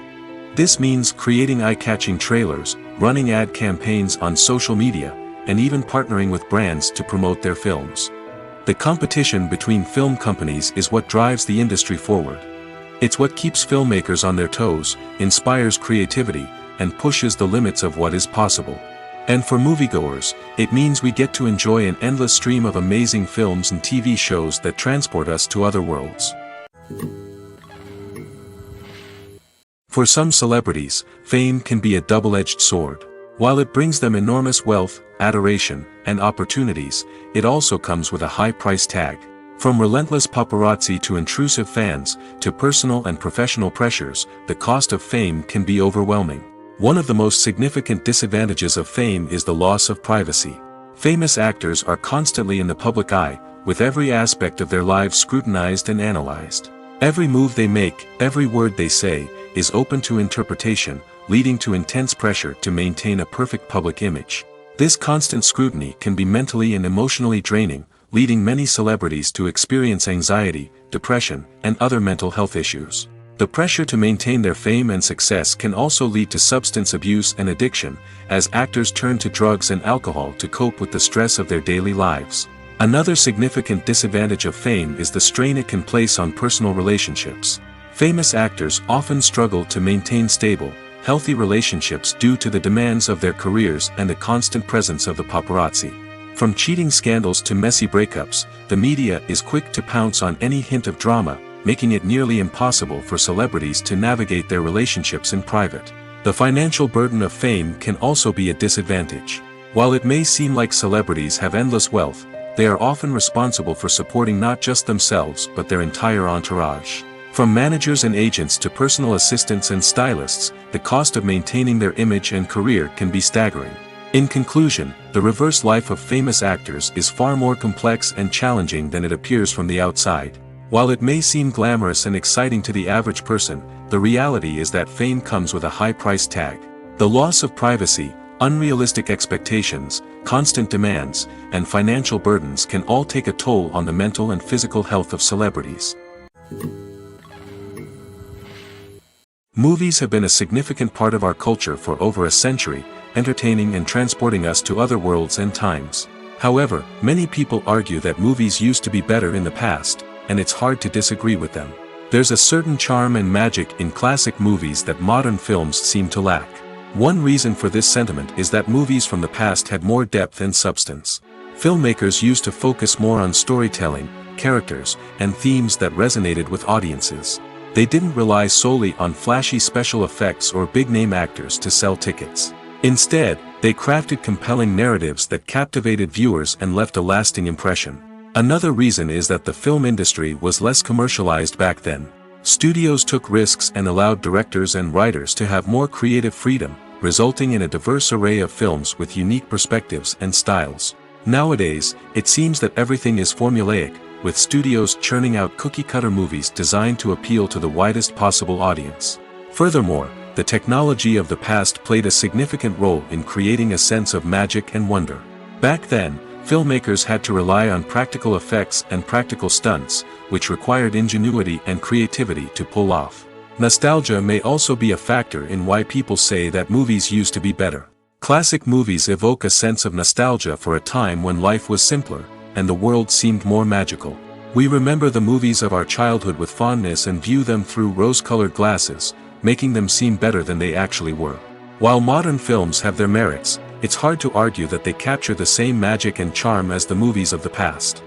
[SPEAKER 1] This means creating eye-catching trailers, running ad campaigns on social media, and even partnering with brands to promote their films. The competition between film companies is what drives the industry forward. It's what keeps filmmakers on their toes, inspires creativity, and pushes the limits of what is possible. And for moviegoers, it means we get to enjoy an endless stream of amazing films and TV shows that transport us to other worlds. For some celebrities, fame can be a double-edged sword. While it brings them enormous wealth, adoration, and opportunities, it also comes with a high price tag. From relentless paparazzi to intrusive fans, to personal and professional pressures, the cost of fame can be overwhelming. One of the most significant disadvantages of fame is the loss of privacy. Famous actors are constantly in the public eye, with every aspect of their lives scrutinized and analyzed. Every move they make, every word they say, is open to interpretation, leading to intense pressure to maintain a perfect public image. This constant scrutiny can be mentally and emotionally draining, leading many celebrities to experience anxiety, depression, and other mental health issues. The pressure to maintain their fame and success can also lead to substance abuse and addiction, as actors turn to drugs and alcohol to cope with the stress of their daily lives. Another significant disadvantage of fame is the strain it can place on personal relationships. Famous actors often struggle to maintain stable, healthy relationships due to the demands of their careers and the constant presence of the paparazzi. From cheating scandals to messy breakups, the media is quick to pounce on any hint of drama, making it nearly impossible for celebrities to navigate their relationships in private. The financial burden of fame can also be a disadvantage. While it may seem like celebrities have endless wealth, they are often responsible for supporting not just themselves but their entire entourage. From managers and agents to personal assistants and stylists, the cost of maintaining their image and career can be staggering. In conclusion, the reverse life of famous actors is far more complex and challenging than it appears from the outside. While it may seem glamorous and exciting to the average person, the reality is that fame comes with a high price tag. The loss of privacy, unrealistic expectations, constant demands, and financial burdens can all take a toll on the mental and physical health of celebrities. Movies have been a significant part of our culture for over a century, entertaining and transporting us to other worlds and times. However, many people argue that movies used to be better in the past, and it's hard to disagree with them. There's a certain charm and magic in classic movies that modern films seem to lack. One reason for this sentiment is that movies from the past had more depth and substance. Filmmakers used to focus more on storytelling, characters, and themes that resonated with audiences. They didn't rely solely on flashy special effects or big-name actors to sell tickets. Instead, they crafted compelling narratives that captivated viewers and left a lasting impression. Another reason is that the film industry was less commercialized back then. Studios took risks and allowed directors and writers to have more creative freedom, resulting in a diverse array of films with unique perspectives and styles. Nowadays, it seems that everything is formulaic, with studios churning out cookie-cutter movies designed to appeal to the widest possible audience. Furthermore, the technology of the past played a significant role in creating a sense of magic and wonder. Back then, filmmakers had to rely on practical effects and practical stunts, which required ingenuity and creativity to pull off. Nostalgia may also be a factor in why people say that movies used to be better. Classic movies evoke a sense of nostalgia for a time when life was simpler, and the world seemed more magical. We remember the movies of our childhood with fondness and view them through rose-colored glasses, making them seem better than they actually were. While modern films have their merits, it's hard to argue that they capture the same magic and charm as the movies of the past.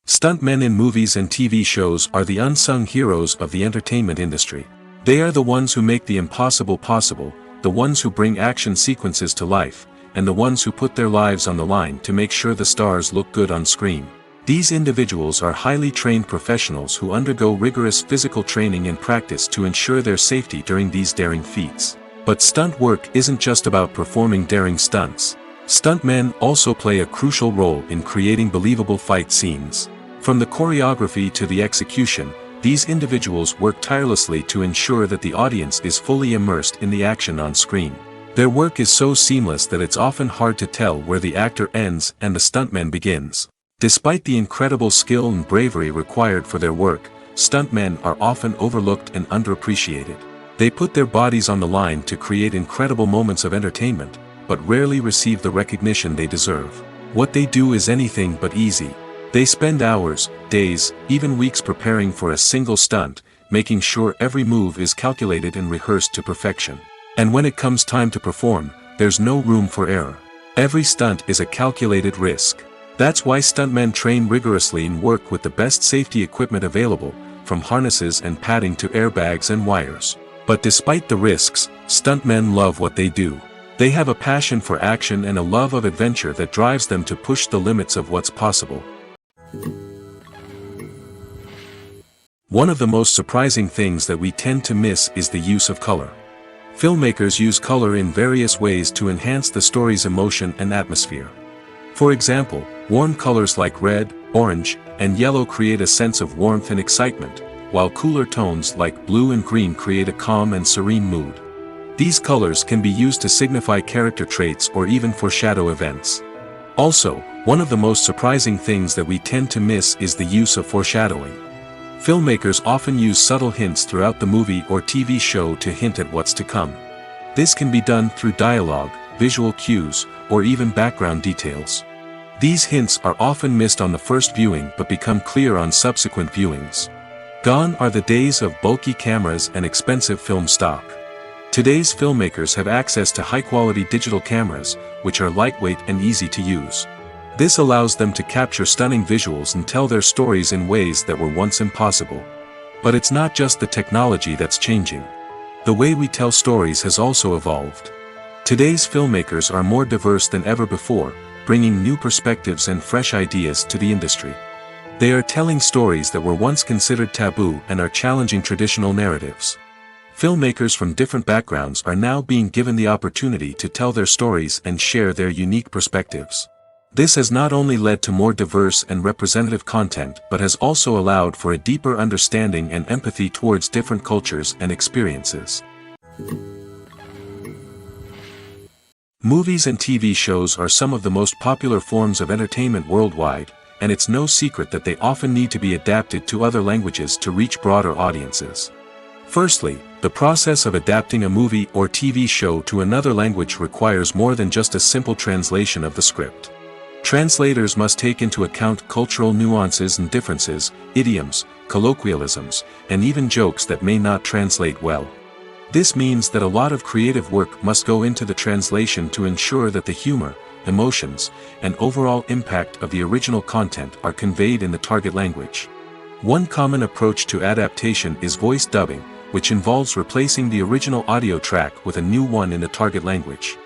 [SPEAKER 1] Stuntmen in movies and TV shows are the unsung heroes of the entertainment industry. They are the ones who make the impossible possible, the ones who bring action sequences to life, and the ones who put their lives on the line to make sure the stars look good on screen. These individuals are highly trained professionals who undergo rigorous physical training and practice to ensure their safety during these daring feats. But stunt work isn't just about performing daring stunts. Stuntmen also play a crucial role in creating believable fight scenes. From the choreography to the execution, these individuals work tirelessly to ensure that the audience is fully immersed in the action on screen. Their work is so seamless that it's often hard to tell where the actor ends and the stuntman begins. Despite the incredible skill and bravery required for their work, stuntmen are often overlooked and underappreciated. They put their bodies on the line to create incredible moments of entertainment, but rarely receive the recognition they deserve. What they do is anything but easy. They spend hours, days, even weeks preparing for a single stunt, making sure every move is calculated and rehearsed to perfection. And when it comes time to perform, there's no room for error. Every stunt is a calculated risk. That's why stuntmen train rigorously and work with the best safety equipment available, from harnesses and padding to airbags and wires. But despite the risks, stuntmen love what they do. They have a passion for action and a love of adventure that drives them to push the limits of what's possible. One of the most surprising things that we tend to miss is the use of color. Filmmakers use color in various ways to enhance the story's emotion and atmosphere. For example, warm colors like red, orange, and yellow create a sense of warmth and excitement, while cooler tones like blue and green create a calm and serene mood. These colors can be used to signify character traits or even foreshadow events. Also, one of the most surprising things that we tend to miss is the use of foreshadowing. Filmmakers often use subtle hints throughout the movie or TV show to hint at what's to come. This can be done through dialogue, visual cues, or even background details. These hints are often missed on the first viewing but become clear on subsequent viewings. Gone are the days of bulky cameras and expensive film stock. Today's filmmakers have access to high-quality digital cameras, which are lightweight and easy to use. This allows them to capture stunning visuals and tell their stories in ways that were once impossible. But it's not just the technology that's changing. The way we tell stories has also evolved. Today's filmmakers are more diverse than ever before, bringing new perspectives and fresh ideas to the industry. They are telling stories that were once considered taboo and are challenging traditional narratives. Filmmakers from different backgrounds are now being given the opportunity to tell their stories and share their unique perspectives. This has not only led to more diverse and representative content but has also allowed for a deeper understanding and empathy towards different cultures and experiences. Movies and TV shows are some of the most popular forms of entertainment worldwide, and it's no secret that they often need to be adapted to other languages to reach broader audiences. Firstly, the process of adapting a movie or TV show to another language requires more than just a simple translation of the script. Translators must take into account cultural nuances and differences, idioms, colloquialisms, and even jokes that may not translate well. This means that a lot of creative work must go into the translation to ensure that the humor, emotions, and overall impact of the original content are conveyed in the target language. One common approach to adaptation is voice dubbing, which involves replacing the original audio track with a new one in the target language.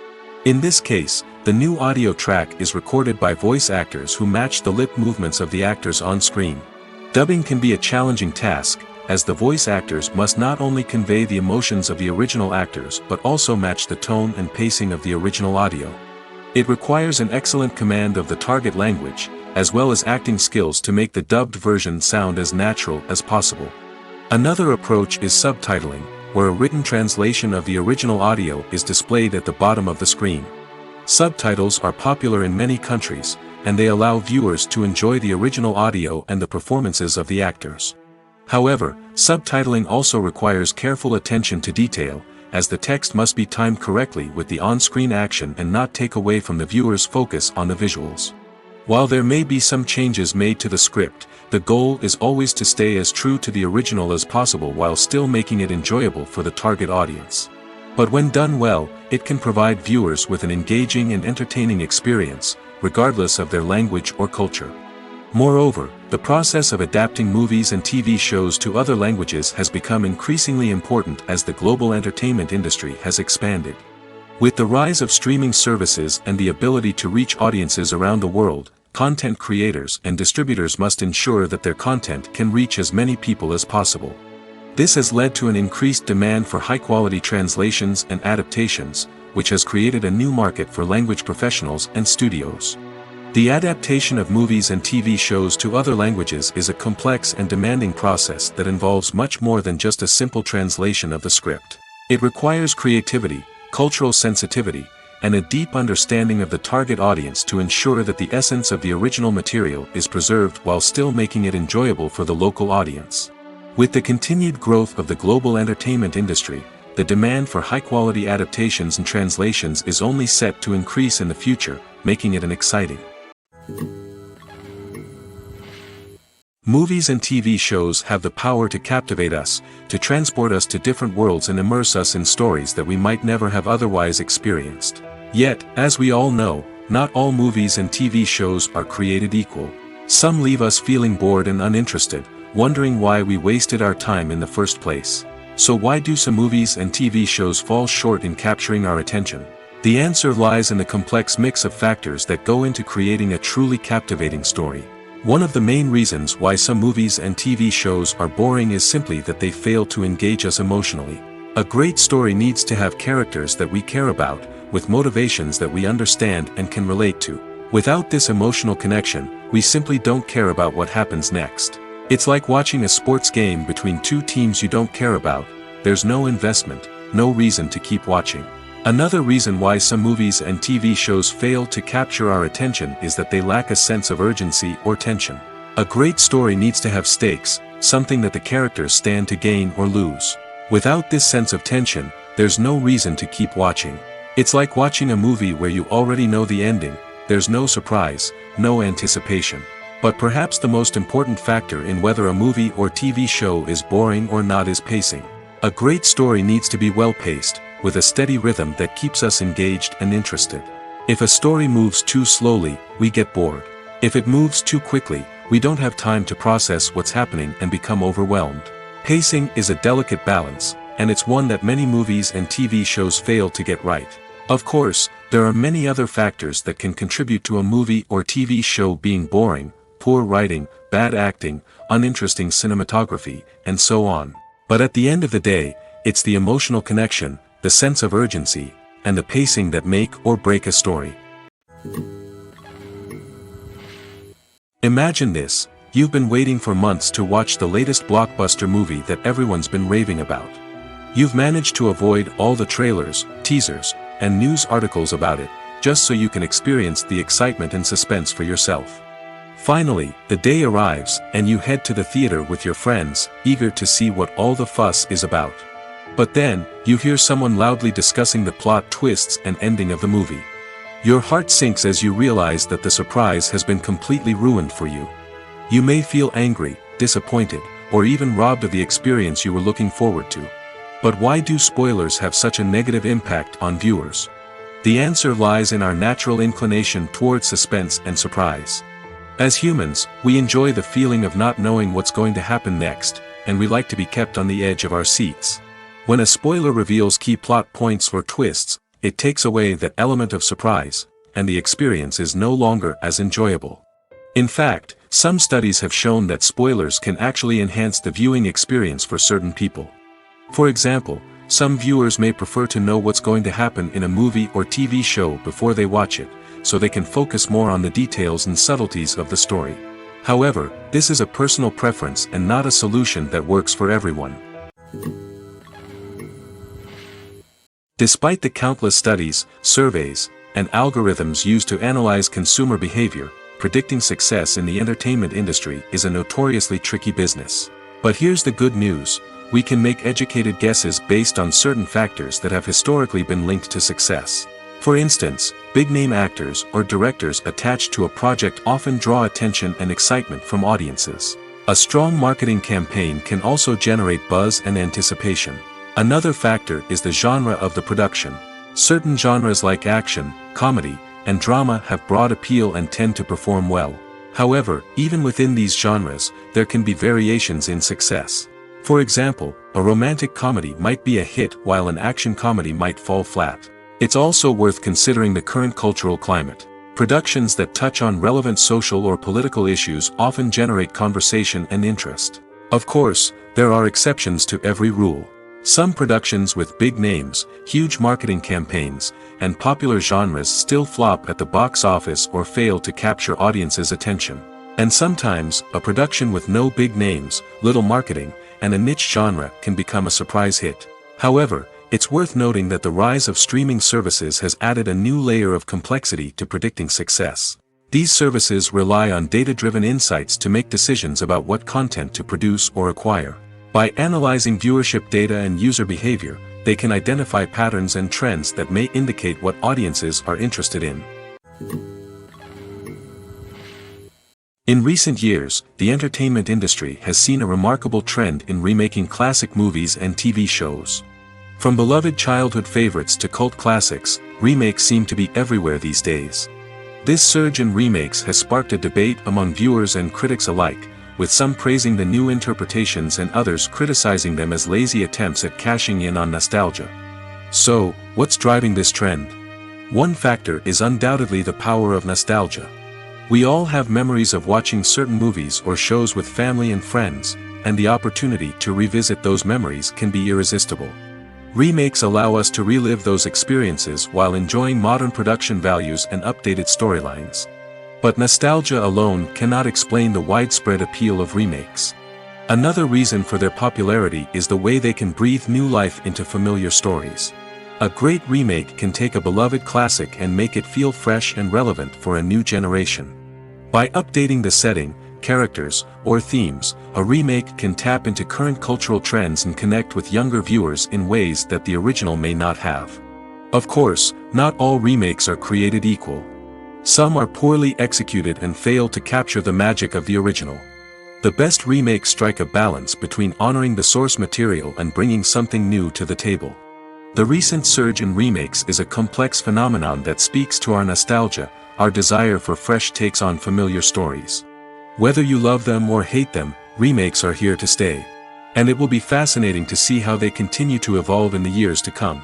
[SPEAKER 1] In this case, the new audio track is recorded by voice actors who match the lip movements of the actors on screen. Dubbing can be a challenging task, as the voice actors must not only convey the emotions of the original actors but also match the tone and pacing of the original audio. It requires an excellent command of the target language, as well as acting skills to make the dubbed version sound as natural as possible. Another approach is subtitling, where a written translation of the original audio is displayed at the bottom of the screen. Subtitles are popular in many countries, and they allow viewers to enjoy the original audio and the performances of the actors. However, subtitling also requires careful attention to detail, as the text must be timed correctly with the on-screen action and not take away from the viewer's focus on the visuals. While there may be some changes made to the script, the goal is always to stay as true to the original as possible while still making it enjoyable for the target audience. But when done well, it can provide viewers with an engaging and entertaining experience, regardless of their language or culture. Moreover, the process of adapting movies and TV shows to other languages has become increasingly important as the global entertainment industry has expanded. With the rise of streaming services and the ability to reach audiences around the world, content creators and distributors must ensure that their content can reach as many people as possible. This has led to an increased demand for high-quality translations and adaptations, which has created a new market for language professionals and studios. The adaptation of movies and TV shows to other languages is a complex and demanding process that involves much more than just a simple translation of the script. It requires creativity, cultural sensitivity, and a deep understanding of the target audience to ensure that the essence of the original material is preserved while still making it enjoyable for the local audience. With the continued growth of the global entertainment industry, the demand for high-quality adaptations and translations is only set to increase in the future, making it an exciting. Movies and TV shows have the power to captivate us, to transport us to different worlds and immerse us in stories that we might never have otherwise experienced. Yet, as we all know, not all movies and TV shows are created equal. Some leave us feeling bored and uninterested, wondering why we wasted our time in the first place. So why do some movies and TV shows fall short in capturing our attention? The answer lies in the complex mix of factors that go into creating a truly captivating story. One of the main reasons why some movies and TV shows are boring is simply that they fail to engage us emotionally. A great story needs to have characters that we care about, with motivations that we understand and can relate to. Without this emotional connection, we simply don't care about what happens next. It's like watching a sports game between two teams you don't care about. There's no investment, no reason to keep watching. Another reason why some movies and TV shows fail to capture our attention is that they lack a sense of urgency or tension. A great story needs to have stakes, something that the characters stand to gain or lose. Without this sense of tension, there's no reason to keep watching. It's like watching a movie where you already know the ending. There's no surprise, no anticipation. But perhaps the most important factor in whether a movie or TV show is boring or not is pacing. A great story needs to be well-paced, with a steady rhythm that keeps us engaged and interested. If a story moves too slowly, we get bored. If it moves too quickly, we don't have time to process what's happening and become overwhelmed. Pacing is a delicate balance, and it's one that many movies and TV shows fail to get right. Of course, there are many other factors that can contribute to a movie or TV show being boring: poor writing, bad acting, uninteresting cinematography, and so on. But at the end of the day, it's the emotional connection, the sense of urgency, and the pacing that make or break a story. Imagine this: you've been waiting for months to watch the latest blockbuster movie that everyone's been raving about. You've managed to avoid all the trailers, teasers, and news articles about it, just so you can experience the excitement and suspense for yourself. Finally, the day arrives, and you head to the theater with your friends, eager to see what all the fuss is about. But then, you hear someone loudly discussing the plot twists and ending of the movie. Your heart sinks as you realize that the surprise has been completely ruined for you. You may feel angry, disappointed, or even robbed of the experience you were looking forward to. But why do spoilers have such a negative impact on viewers? The answer lies in our natural inclination towards suspense and surprise. As humans, we enjoy the feeling of not knowing what's going to happen next, and we like to be kept on the edge of our seats. When a spoiler reveals key plot points or twists, it takes away that element of surprise, and the experience is no longer as enjoyable. In fact, some studies have shown that spoilers can actually enhance the viewing experience for certain people. For example, some viewers may prefer to know what's going to happen in a movie or TV show before they watch it, so they can focus more on the details and subtleties of the story. However, this is a personal preference and not a solution that works for everyone. Despite the countless studies, surveys, and algorithms used to analyze consumer behavior, predicting success in the entertainment industry is a notoriously tricky business. But here's the good news: we can make educated guesses based on certain factors that have historically been linked to success. For instance, big-name actors or directors attached to a project often draw attention and excitement from audiences. A strong marketing campaign can also generate buzz and anticipation. Another factor is the genre of the production. Certain genres like action, comedy, and drama have broad appeal and tend to perform well. However, even within these genres, there can be variations in success. For example, a romantic comedy might be a hit while an action comedy might fall flat. It's also worth considering the current cultural climate. Productions that touch on relevant social or political issues often generate conversation and interest. Of course, there are exceptions to every rule. Some productions with big names, huge marketing campaigns, and popular genres still flop at the box office or fail to capture audiences' attention. And sometimes, a production with no big names, little marketing, and a niche genre can become a surprise hit. However, it's worth noting that the rise of streaming services has added a new layer of complexity to predicting success. These services rely on data-driven insights to make decisions about what content to produce or acquire. By analyzing viewership data and user behavior, they can identify patterns and trends that may indicate what audiences are interested in. In recent years, the entertainment industry has seen a remarkable trend in remaking classic movies and TV shows. From beloved childhood favorites to cult classics, remakes seem to be everywhere these days. This surge in remakes has sparked a debate among viewers and critics alike, with some praising the new interpretations and others criticizing them as lazy attempts at cashing in on nostalgia. So, what's driving this trend? One factor is undoubtedly the power of nostalgia. We all have memories of watching certain movies or shows with family and friends, and the opportunity to revisit those memories can be irresistible. Remakes allow us to relive those experiences while enjoying modern production values and updated storylines. But nostalgia alone cannot explain the widespread appeal of remakes. Another reason for their popularity is the way they can breathe new life into familiar stories. A great remake can take a beloved classic and make it feel fresh and relevant for a new generation. By updating the setting, characters, or themes, a remake can tap into current cultural trends and connect with younger viewers in ways that the original may not have. Of course, not all remakes are created equal. Some are poorly executed and fail to capture the magic of the original. The best remakes strike a balance between honoring the source material and bringing something new to the table. The recent surge in remakes is a complex phenomenon that speaks to our nostalgia, our desire for fresh takes on familiar stories. Whether you love them or hate them, remakes are here to stay. And it will be fascinating to see how they continue to evolve in the years to come.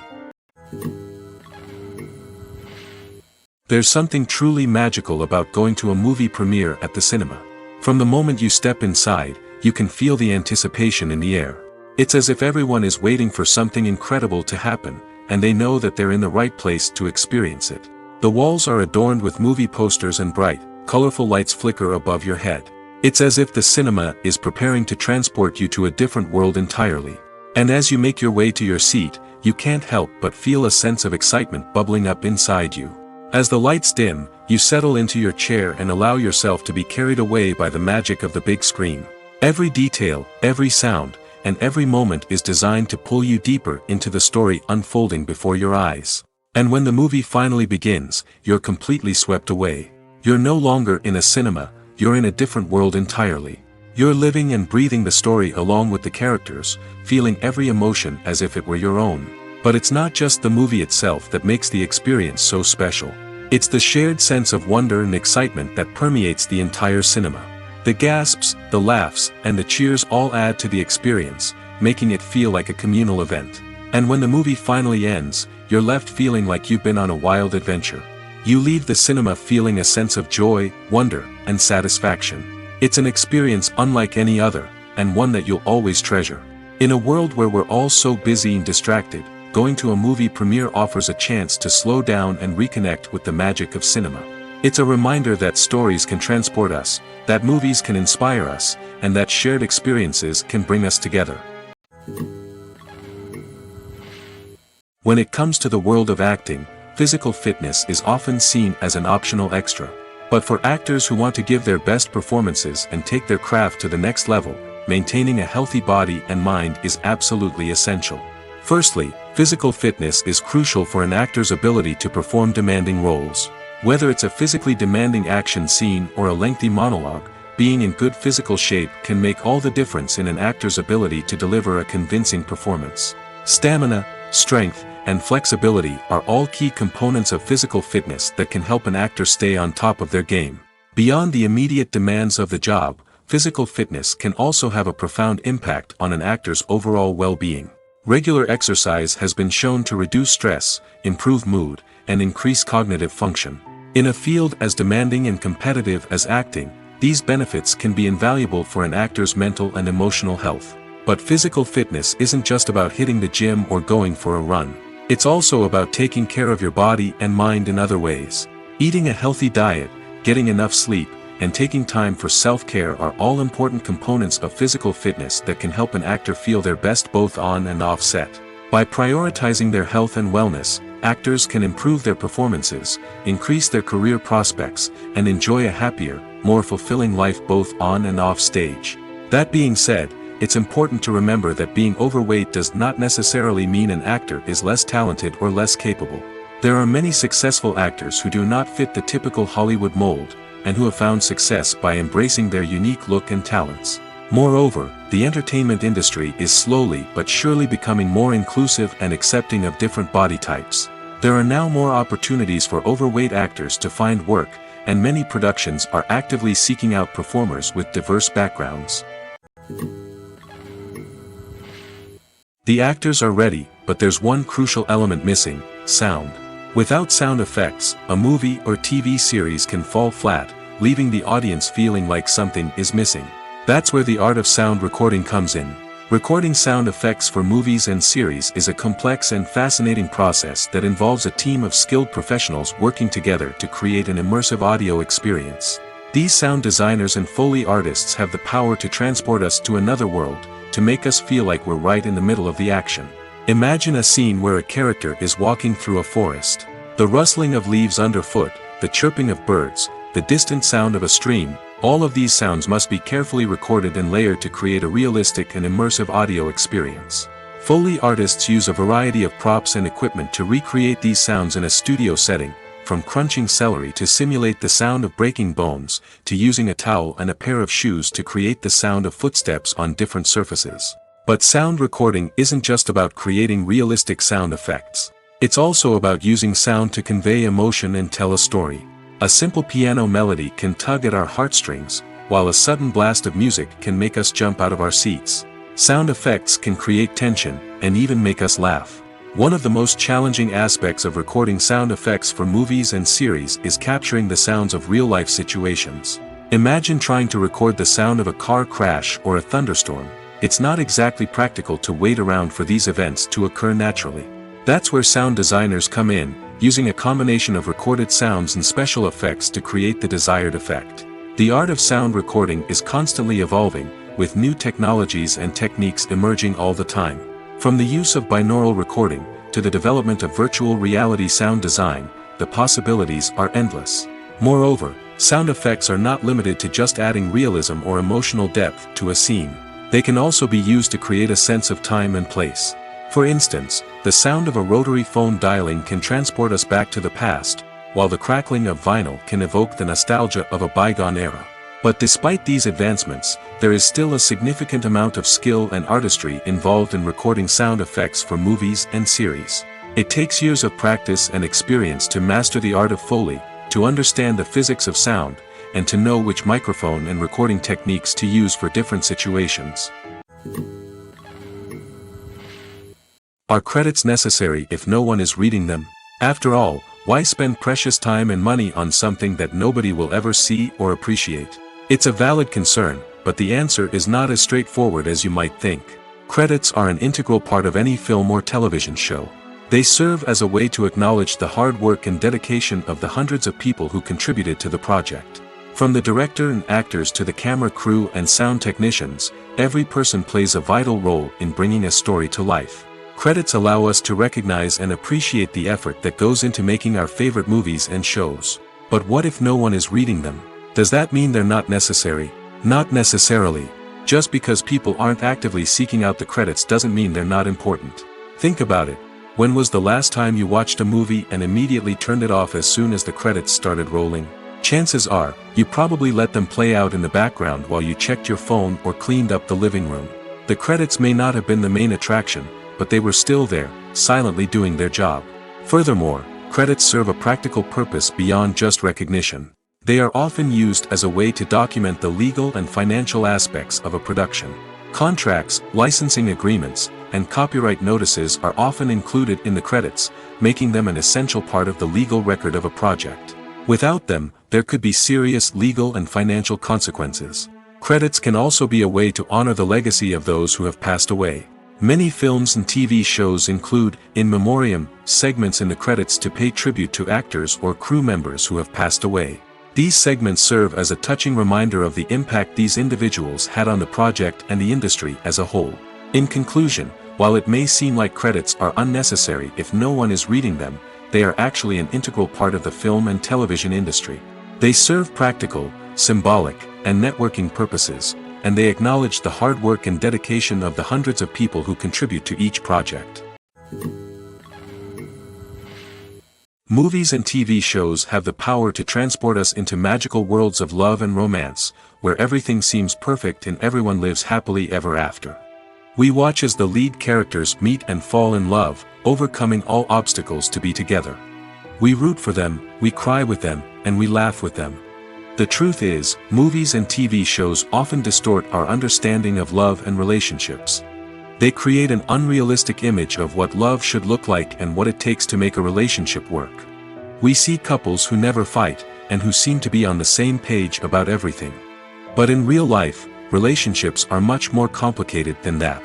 [SPEAKER 1] There's something truly magical about going to a movie premiere at the cinema. From the moment you step inside, you can feel the anticipation in the air. It's as if everyone is waiting for something incredible to happen, and they know that they're in the right place to experience it. The walls are adorned with movie posters and bright, colorful lights flicker above your head. It's as if the cinema is preparing to transport you to a different world entirely. And as you make your way to your seat, you can't help but feel a sense of excitement bubbling up inside you. As the lights dim, you settle into your chair and allow yourself to be carried away by the magic of the big screen. Every detail, every sound, and every moment is designed to pull you deeper into the story unfolding before your eyes. And when the movie finally begins, you're completely swept away. You're no longer in a cinema, you're in a different world entirely. You're living and breathing the story along with the characters, feeling every emotion as if it were your own. But it's not just the movie itself that makes the experience so special. It's the shared sense of wonder and excitement that permeates the entire cinema. The gasps, the laughs, and the cheers all add to the experience, making it feel like a communal event. And when the movie finally ends, you're left feeling like you've been on a wild adventure. You leave the cinema feeling a sense of joy, wonder, and satisfaction. It's an experience unlike any other, and one that you'll always treasure. In a world where we're all so busy and distracted, going to a movie premiere offers a chance to slow down and reconnect with the magic of cinema. It's a reminder that stories can transport us, that movies can inspire us, and that shared experiences can bring us together. When it comes to the world of acting, physical fitness is often seen as an optional extra. But for actors who want to give their best performances and take their craft to the next level, maintaining a healthy body and mind is absolutely essential. Firstly, physical fitness is crucial for an actor's ability to perform demanding roles. Whether it's a physically demanding action scene or a lengthy monologue, being in good physical shape can make all the difference in an actor's ability to deliver a convincing performance. Stamina, strength, and flexibility are all key components of physical fitness that can help an actor stay on top of their game. Beyond the immediate demands of the job, physical fitness can also have a profound impact on an actor's overall well-being. Regular exercise has been shown to reduce stress, improve mood, and increase cognitive function. In a field as demanding and competitive as acting, these benefits can be invaluable for an actor's mental and emotional health. But physical fitness isn't just about hitting the gym or going for a run. It's also about taking care of your body and mind in other ways. Eating a healthy diet, getting enough sleep, and taking time for self-care are all important components of physical fitness that can help an actor feel their best both on and off set. By prioritizing their health and wellness, actors can improve their performances, increase their career prospects, and enjoy a happier, more fulfilling life both on and off stage. That being said, it's important to remember that being overweight does not necessarily mean an actor is less talented or less capable. There are many successful actors who do not fit the typical Hollywood mold, and who have found success by embracing their unique look and talents. Moreover, the entertainment industry is slowly but surely becoming more inclusive and accepting of different body types. There are now more opportunities for overweight actors to find work, and many productions are actively seeking out performers with diverse backgrounds. The actors are ready, but there's one crucial element missing: sound. Without sound effects, a movie or TV series can fall flat, leaving the audience feeling like something is missing. That's where the art of sound recording comes in. Recording sound effects for movies and series is a complex and fascinating process that involves a team of skilled professionals working together to create an immersive audio experience. These sound designers and Foley artists have the power to transport us to another world, to make us feel like we're right in the middle of the action. Imagine a scene where a character is walking through a forest. The rustling of leaves underfoot, the chirping of birds, the distant sound of a stream, all of these sounds must be carefully recorded and layered to create a realistic and immersive audio experience. Foley artists use a variety of props and equipment to recreate these sounds in a studio setting, from crunching celery to simulate the sound of breaking bones, to using a towel and a pair of shoes to create the sound of footsteps on different surfaces. But sound recording isn't just about creating realistic sound effects. It's also about using sound to convey emotion and tell a story. A simple piano melody can tug at our heartstrings, while a sudden blast of music can make us jump out of our seats. Sound effects can create tension, and even make us laugh. One of the most challenging aspects of recording sound effects for movies and series is capturing the sounds of real-life situations. Imagine trying to record the sound of a car crash or a thunderstorm. It's not exactly practical to wait around for these events to occur naturally. That's where sound designers come in, using a combination of recorded sounds and special effects to create the desired effect. The art of sound recording is constantly evolving, with new technologies and techniques emerging all the time. From the use of binaural recording, to the development of virtual reality sound design, the possibilities are endless. Moreover, sound effects are not limited to just adding realism or emotional depth to a scene. They can also be used to create a sense of time and place. For instance, the sound of a rotary phone dialing can transport us back to the past, while the crackling of vinyl can evoke the nostalgia of a bygone era. But despite these advancements, there is still a significant amount of skill and artistry involved in recording sound effects for movies and series. It takes years of practice and experience to master the art of Foley, to understand the physics of sound, and to know which microphone and recording techniques to use for different situations. Are credits necessary if no one is reading them? After all, why spend precious time and money on something that nobody will ever see or appreciate? It's a valid concern, but the answer is not as straightforward as you might think. Credits are an integral part of any film or television show. They serve as a way to acknowledge the hard work and dedication of the hundreds of people who contributed to the project. From the director and actors to the camera crew and sound technicians, every person plays a vital role in bringing a story to life. Credits allow us to recognize and appreciate the effort that goes into making our favorite movies and shows. But what if no one is reading them? Does that mean they're not necessary? Not necessarily. Just because people aren't actively seeking out the credits doesn't mean they're not important. Think about it. When was the last time you watched a movie and immediately turned it off as soon as the credits started rolling? Chances are, you probably let them play out in the background while you checked your phone or cleaned up the living room. The credits may not have been the main attraction, but they were still there, silently doing their job. Furthermore, credits serve a practical purpose beyond just recognition. They are often used as a way to document the legal and financial aspects of a production. Contracts, licensing agreements, and copyright notices are often included in the credits, making them an essential part of the legal record of a project. Without them, there could be serious legal and financial consequences. Credits can also be a way to honor the legacy of those who have passed away. Many films and TV shows include, in memoriam, segments in the credits to pay tribute to actors or crew members who have passed away. These segments serve as a touching reminder of the impact these individuals had on the project and the industry as a whole. In conclusion, while it may seem like credits are unnecessary if no one is reading them, they are actually an integral part of the film and television industry. They serve practical, symbolic, and networking purposes, and they acknowledge the hard work and dedication of the hundreds of people who contribute to each project. Movies and TV shows have the power to transport us into magical worlds of love and romance, where everything seems perfect and everyone lives happily ever after. We watch as the lead characters meet and fall in love, overcoming all obstacles to be together. We root for them, we cry with them, and we laugh with them. The truth is, movies and TV shows often distort our understanding of love and relationships. They create an unrealistic image of what love should look like and what it takes to make a relationship work. We see couples who never fight, and who seem to be on the same page about everything. But in real life, relationships are much more complicated than that.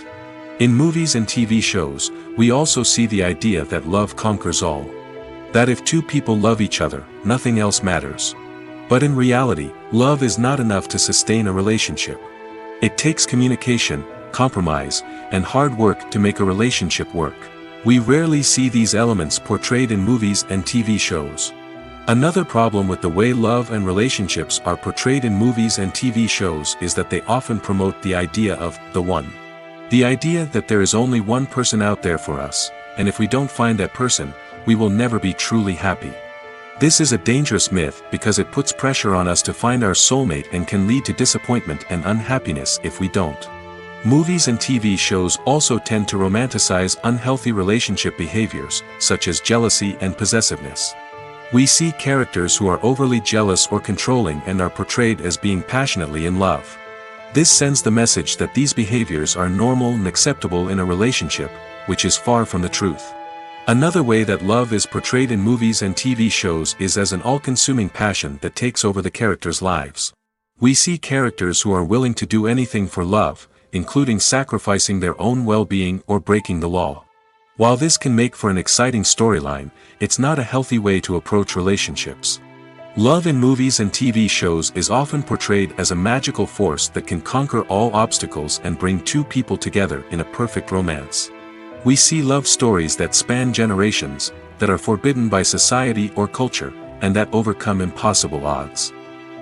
[SPEAKER 1] In movies and TV shows, we also see the idea that love conquers all. That if two people love each other, nothing else matters. But in reality, love is not enough to sustain a relationship. It takes communication, compromise, and hard work to make a relationship work. We rarely see these elements portrayed in movies and TV shows. Another problem with the way love and relationships are portrayed in movies and TV shows is that they often promote the idea of the one. The idea that there is only one person out there for us, and if we don't find that person, we will never be truly happy. This is a dangerous myth because it puts pressure on us to find our soulmate and can lead to disappointment and unhappiness if we don't. Movies and TV shows also tend to romanticize unhealthy relationship behaviors, such as jealousy and possessiveness. We see characters who are overly jealous or controlling and are portrayed as being passionately in love. This sends the message that these behaviors are normal and acceptable in a relationship, which is far from the truth. Another way that love is portrayed in movies and TV shows is as an all-consuming passion that takes over the characters' lives. We see characters who are willing to do anything for love, including sacrificing their own well-being or breaking the law. While this can make for an exciting storyline, it's not a healthy way to approach relationships. Love in movies and TV shows is often portrayed as a magical force that can conquer all obstacles and bring two people together in a perfect romance. We see love stories that span generations, that are forbidden by society or culture, and that overcome impossible odds.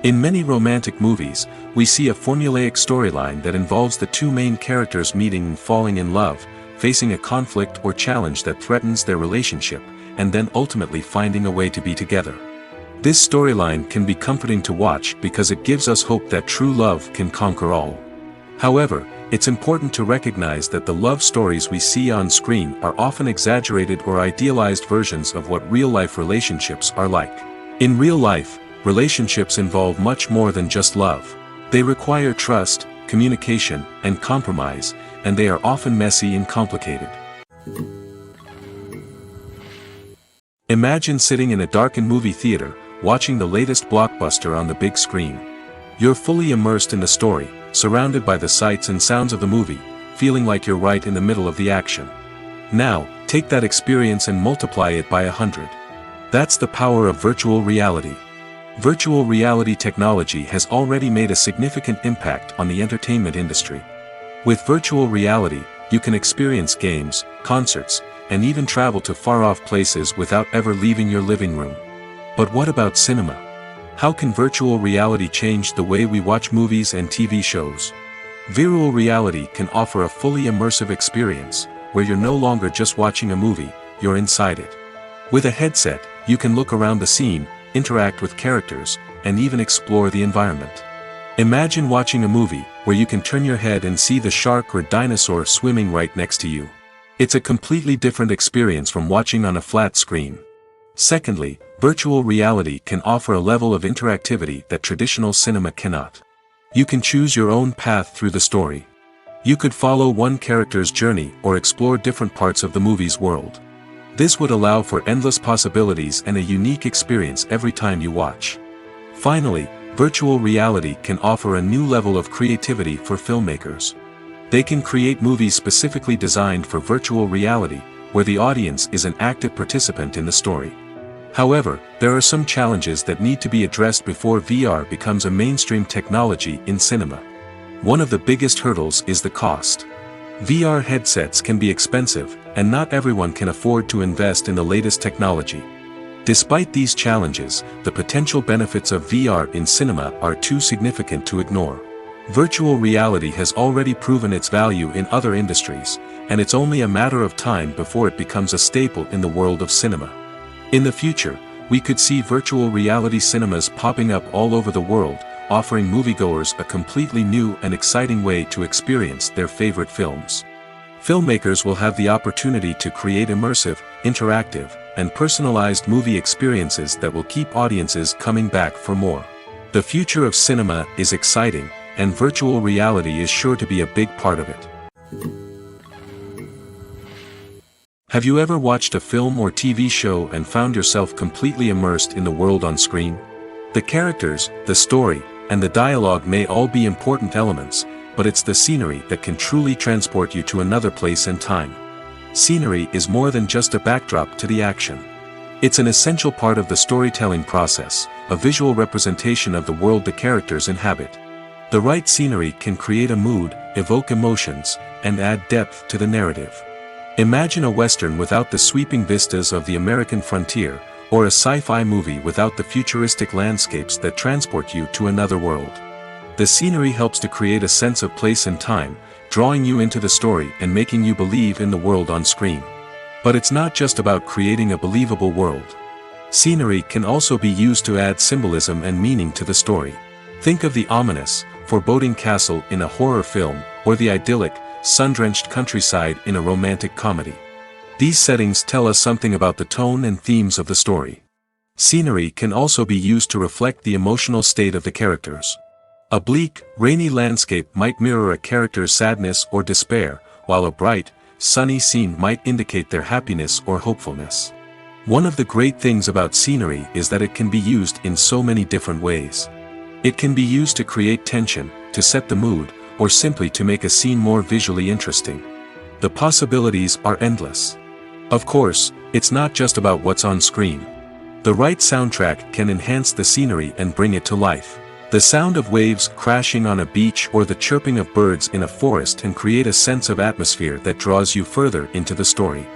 [SPEAKER 1] In many romantic movies, we see a formulaic storyline that involves the two main characters meeting and falling in love, facing a conflict or challenge that threatens their relationship, and then ultimately finding a way to be together. This storyline can be comforting to watch because it gives us hope that true love can conquer all. However, it's important to recognize that the love stories we see on screen are often exaggerated or idealized versions of what real-life relationships are like. In real life, relationships involve much more than just love. They require trust, communication, and compromise, and they are often messy and complicated. Imagine sitting in a darkened movie theater, watching the latest blockbuster on the big screen. You're fully immersed in the story, surrounded by the sights and sounds of the movie, feeling like you're right in the middle of the action. Now, take that experience and multiply it by 100. That's the power of virtual reality. Virtual reality technology has already made a significant impact on the entertainment industry. With virtual reality, you can experience games, concerts, and even travel to far-off places without ever leaving your living room. But what about cinema? How can virtual reality change the way we watch movies and TV shows? Virtual reality can offer a fully immersive experience, where you're no longer just watching a movie, you're inside it. With a headset, you can look around the scene, interact with characters, and even explore the environment. Imagine watching a movie where you can turn your head and see the shark or dinosaur swimming right next to you. It's a completely different experience from watching on a flat screen. Secondly, virtual reality can offer a level of interactivity that traditional cinema cannot. You can choose your own path through the story. You could follow one character's journey or explore different parts of the movie's world. This would allow for endless possibilities and a unique experience every time you watch. Finally, virtual reality can offer a new level of creativity for filmmakers. They can create movies specifically designed for virtual reality, where the audience is an active participant in the story. However, there are some challenges that need to be addressed before VR becomes a mainstream technology in cinema. One of the biggest hurdles is the cost. VR headsets can be expensive, and not everyone can afford to invest in the latest technology. Despite these challenges, the potential benefits of VR in cinema are too significant to ignore. Virtual reality has already proven its value in other industries, and it's only a matter of time before it becomes a staple in the world of cinema. In the future, we could see virtual reality cinemas popping up all over the world, offering moviegoers a completely new and exciting way to experience their favorite films. Filmmakers will have the opportunity to create immersive, interactive, and personalized movie experiences that will keep audiences coming back for more. The future of cinema is exciting, and virtual reality is sure to be a big part of it. Have you ever watched a film or TV show and found yourself completely immersed in the world on screen? The characters, the story, and the dialogue may all be important elements, but it's the scenery that can truly transport you to another place and time. Scenery is more than just a backdrop to the action. It's an essential part of the storytelling process, a visual representation of the world the characters inhabit. The right scenery can create a mood, evoke emotions, and add depth to the narrative. Imagine a Western without the sweeping vistas of the American frontier, or a sci-fi movie without the futuristic landscapes that transport you to another world. The scenery helps to create a sense of place and time, drawing you into the story and making you believe in the world on screen. But it's not just about creating a believable world. Scenery can also be used to add symbolism and meaning to the story. Think of the ominous, foreboding castle in a horror film, or the idyllic, sun-drenched countryside in a romantic comedy. These settings tell us something about the tone and themes of the story. Scenery can also be used to reflect the emotional state of the characters. A bleak, rainy landscape might mirror a character's sadness or despair, while a bright, sunny scene might indicate their happiness or hopefulness. One of the great things about scenery is that it can be used in so many different ways. It can be used to create tension, to set the mood, or simply to make a scene more visually interesting. The possibilities are endless. Of course, it's not just about what's on screen. The right soundtrack can enhance the scenery and bring it to life. The sound of waves crashing on a beach or the chirping of birds in a forest can create a sense of atmosphere that draws you further into the story.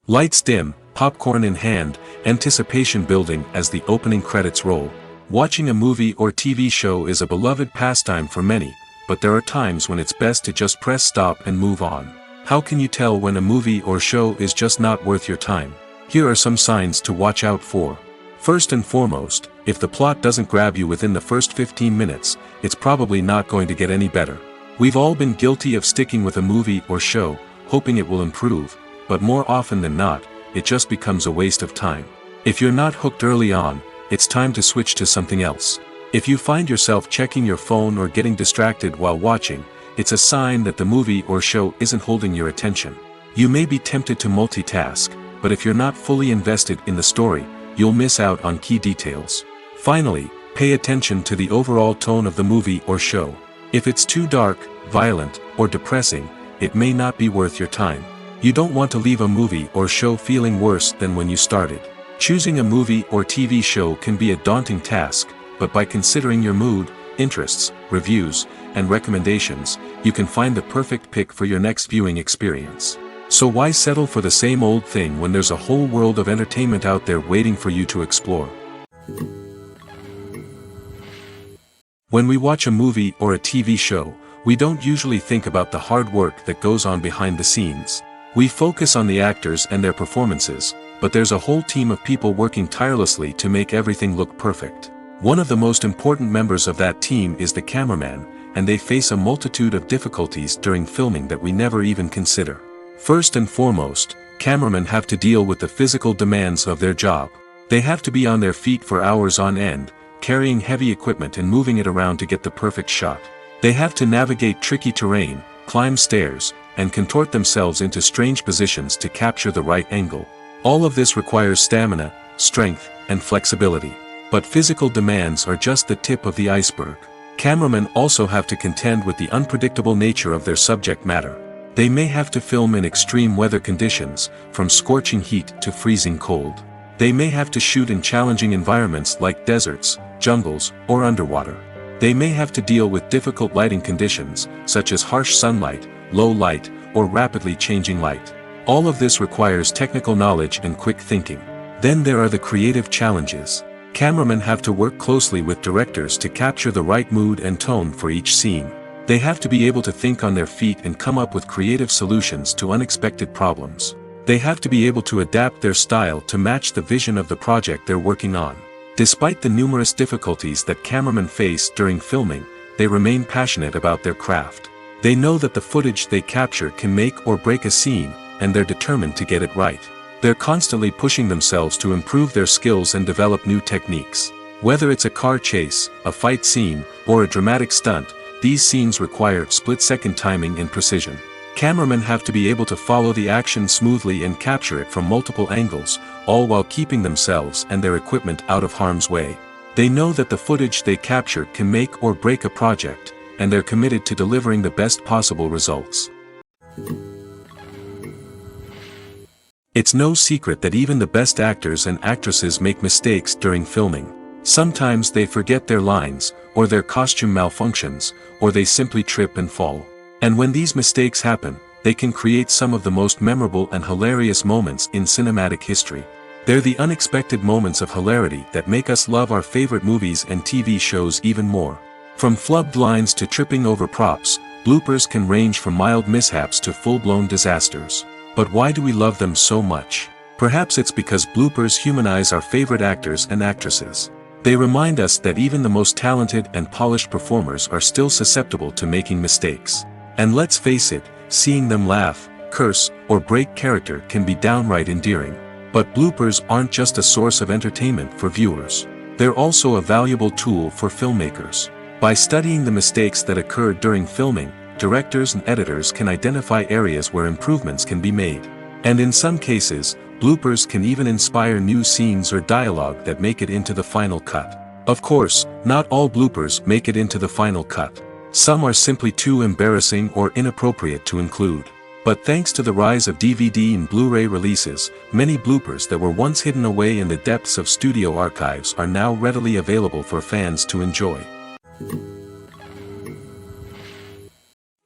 [SPEAKER 1] Lights dim, popcorn in hand, anticipation building as the opening credits roll. Watching a movie or TV show is a beloved pastime for many, but there are times when it's best to just press stop and move on. How can you tell when a movie or show is just not worth your time? Here are some signs to watch out for. First and foremost, if the plot doesn't grab you within the first 15 minutes, it's probably not going to get any better. We've all been guilty of sticking with a movie or show, hoping it will improve, but more often than not, it just becomes a waste of time. If you're not hooked early on, it's time to switch to something else. If you find yourself checking your phone or getting distracted while watching, it's a sign that the movie or show isn't holding your attention. You may be tempted to multitask, but if you're not fully invested in the story, you'll miss out on key details. Finally, pay attention to the overall tone of the movie or show. If it's too dark, violent, or depressing, it may not be worth your time. You don't want to leave a movie or show feeling worse than when you started. Choosing a movie or TV show can be a daunting task, but by considering your mood, interests, reviews, and recommendations, you can find the perfect pick for your next viewing experience. So why settle for the same old thing when there's a whole world of entertainment out there waiting for you to explore? When we watch a movie or a TV show, we don't usually think about the hard work that goes on behind the scenes. We focus on the actors and their performances, but there's a whole team of people working tirelessly to make everything look perfect. One of the most important members of that team is the cameraman, and they face a multitude of difficulties during filming that we never even consider. First and foremost, cameramen have to deal with the physical demands of their job. They have to be on their feet for hours on end, carrying heavy equipment and moving it around to get the perfect shot. They have to navigate tricky terrain, climb stairs, and contort themselves into strange positions to capture the right angle. All of this requires stamina, strength, and flexibility. But physical demands are just the tip of the iceberg. Cameramen also have to contend with the unpredictable nature of their subject matter. They may have to film in extreme weather conditions, from scorching heat to freezing cold. They may have to shoot in challenging environments like deserts, jungles, or underwater. They may have to deal with difficult lighting conditions, such as harsh sunlight, low light, or rapidly changing light. All of this requires technical knowledge and quick thinking. Then there are the creative challenges. Cameramen have to work closely with directors to capture the right mood and tone for each scene. They have to be able to think on their feet and come up with creative solutions to unexpected problems. They have to be able to adapt their style to match the vision of the project they're working on. Despite the numerous difficulties that cameramen face during filming, they remain passionate about their craft. They know that the footage they capture can make or break a scene, and they're determined to get it right. They're constantly pushing themselves to improve their skills and develop new techniques. Whether it's a car chase, a fight scene, or a dramatic stunt, these scenes require split-second timing and precision. Cameramen have to be able to follow the action smoothly and capture it from multiple angles, all while keeping themselves and their equipment out of harm's way. They know that the footage they capture can make or break a project, and they're committed to delivering the best possible results. It's no secret that even the best actors and actresses make mistakes during filming. Sometimes they forget their lines, or their costume malfunctions, or they simply trip and fall. And when these mistakes happen, they can create some of the most memorable and hilarious moments in cinematic history. They're the unexpected moments of hilarity that make us love our favorite movies and TV shows even more. From flubbed lines to tripping over props, bloopers can range from mild mishaps to full-blown disasters. But why do we love them so much? Perhaps it's because bloopers humanize our favorite actors and actresses. They remind us that even the most talented and polished performers are still susceptible to making mistakes. And let's face it, seeing them laugh, curse, or break character can be downright endearing. But bloopers aren't just a source of entertainment for viewers. They're also a valuable tool for filmmakers. By studying the mistakes that occurred during filming, directors and editors can identify areas where improvements can be made. And in some cases, bloopers can even inspire new scenes or dialogue that make it into the final cut. Of course, not all bloopers make it into the final cut. Some are simply too embarrassing or inappropriate to include. But thanks to the rise of DVD and Blu-ray releases, many bloopers that were once hidden away in the depths of studio archives are now readily available for fans to enjoy.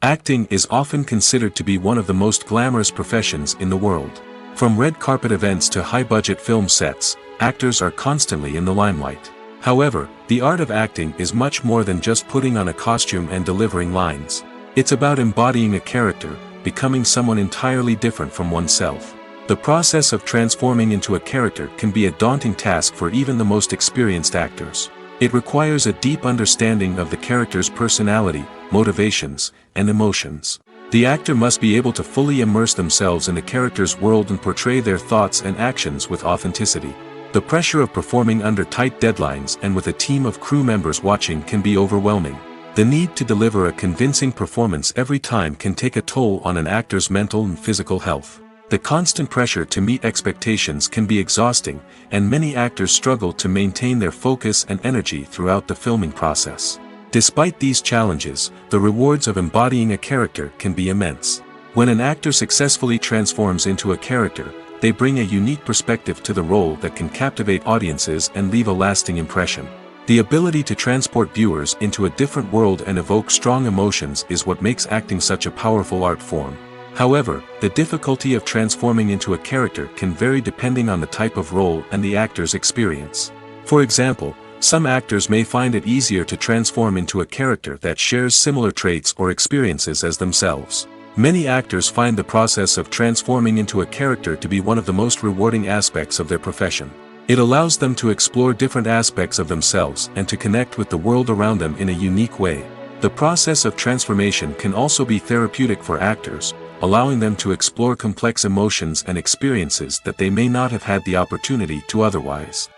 [SPEAKER 1] Acting is often considered to be one of the most glamorous professions in the world. From red carpet events to high-budget film sets, actors are constantly in the limelight. However, the art of acting is much more than just putting on a costume and delivering lines. It's about embodying a character, becoming someone entirely different from oneself. The process of transforming into a character can be a daunting task for even the most experienced actors. It requires a deep understanding of the character's personality, motivations, and emotions. The actor must be able to fully immerse themselves in the character's world and portray their thoughts and actions with authenticity. The pressure of performing under tight deadlines and with a team of crew members watching can be overwhelming. The need to deliver a convincing performance every time can take a toll on an actor's mental and physical health. The constant pressure to meet expectations can be exhausting, and many actors struggle to maintain their focus and energy throughout the filming process. Despite these challenges, the rewards of embodying a character can be immense. When an actor successfully transforms into a character, they bring a unique perspective to the role that can captivate audiences and leave a lasting impression. The ability to transport viewers into a different world and evoke strong emotions is what makes acting such a powerful art form. However, the difficulty of transforming into a character can vary depending on the type of role and the actor's experience. For example, some actors may find it easier to transform into a character that shares similar traits or experiences as themselves. Many actors find the process of transforming into a character to be one of the most rewarding aspects of their profession. It allows them to explore different aspects of themselves and to connect with the world around them in a unique way. The process of transformation can also be therapeutic for actors, allowing them to explore complex emotions and experiences that they may not have had the opportunity to otherwise.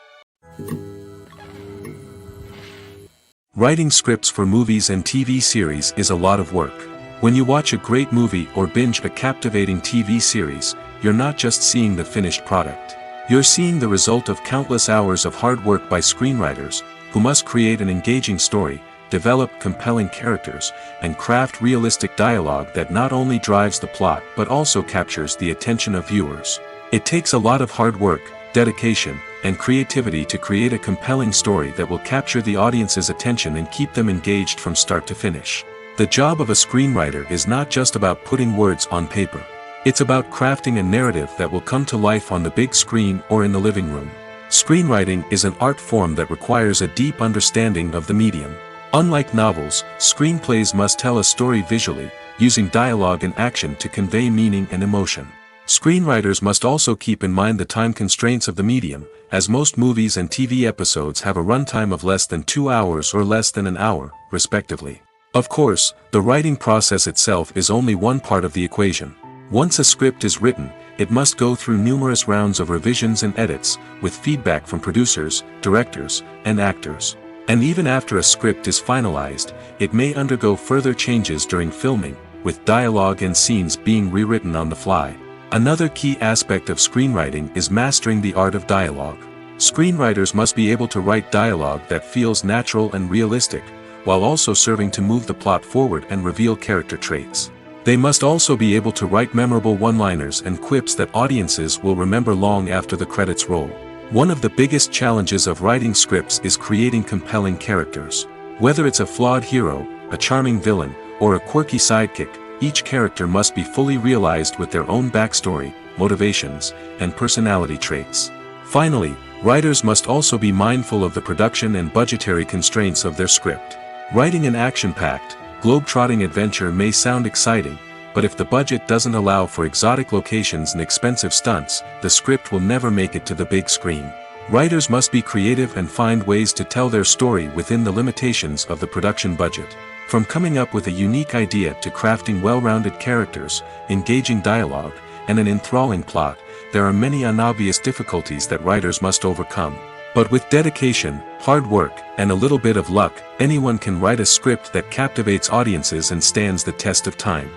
[SPEAKER 1] Writing scripts for movies and TV series is a lot of work. When you watch a great movie or binge a captivating TV series, you're not just seeing the finished product. You're seeing the result of countless hours of hard work by screenwriters, who must create an engaging story, develop compelling characters, and craft realistic dialogue that not only drives the plot but also captures the attention of viewers. It takes a lot of hard work, dedication, and creativity to create a compelling story that will capture the audience's attention and keep them engaged from start to finish. The job of a screenwriter is not just about putting words on paper. It's about crafting a narrative that will come to life on the big screen or in the living room. Screenwriting is an art form that requires a deep understanding of the medium. Unlike novels, screenplays must tell a story visually, using dialogue and action to convey meaning and emotion. Screenwriters must also keep in mind the time constraints of the medium, as most movies and TV episodes have a runtime of less than 2 hours or less than an hour, respectively. Of course, the writing process itself is only one part of the equation. Once a script is written, it must go through numerous rounds of revisions and edits, with feedback from producers, directors, and actors. And even after a script is finalized, it may undergo further changes during filming, with dialogue and scenes being rewritten on the fly. Another key aspect of screenwriting is mastering the art of dialogue. Screenwriters must be able to write dialogue that feels natural and realistic, while also serving to move the plot forward and reveal character traits. They must also be able to write memorable one-liners and quips that audiences will remember long after the credits roll. One of the biggest challenges of writing scripts is creating compelling characters. Whether it's a flawed hero, a charming villain, or a quirky sidekick, each character must be fully realized with their own backstory, motivations, and personality traits. Finally, writers must also be mindful of the production and budgetary constraints of their script. Writing an action-packed, globe-trotting adventure may sound exciting, but if the budget doesn't allow for exotic locations and expensive stunts, the script will never make it to the big screen. Writers must be creative and find ways to tell their story within the limitations of the production budget. From coming up with a unique idea to crafting well-rounded characters, engaging dialogue, and an enthralling plot, there are many unobvious difficulties that writers must overcome. But with dedication, hard work, and a little bit of luck, anyone can write a script that captivates audiences and stands the test of time.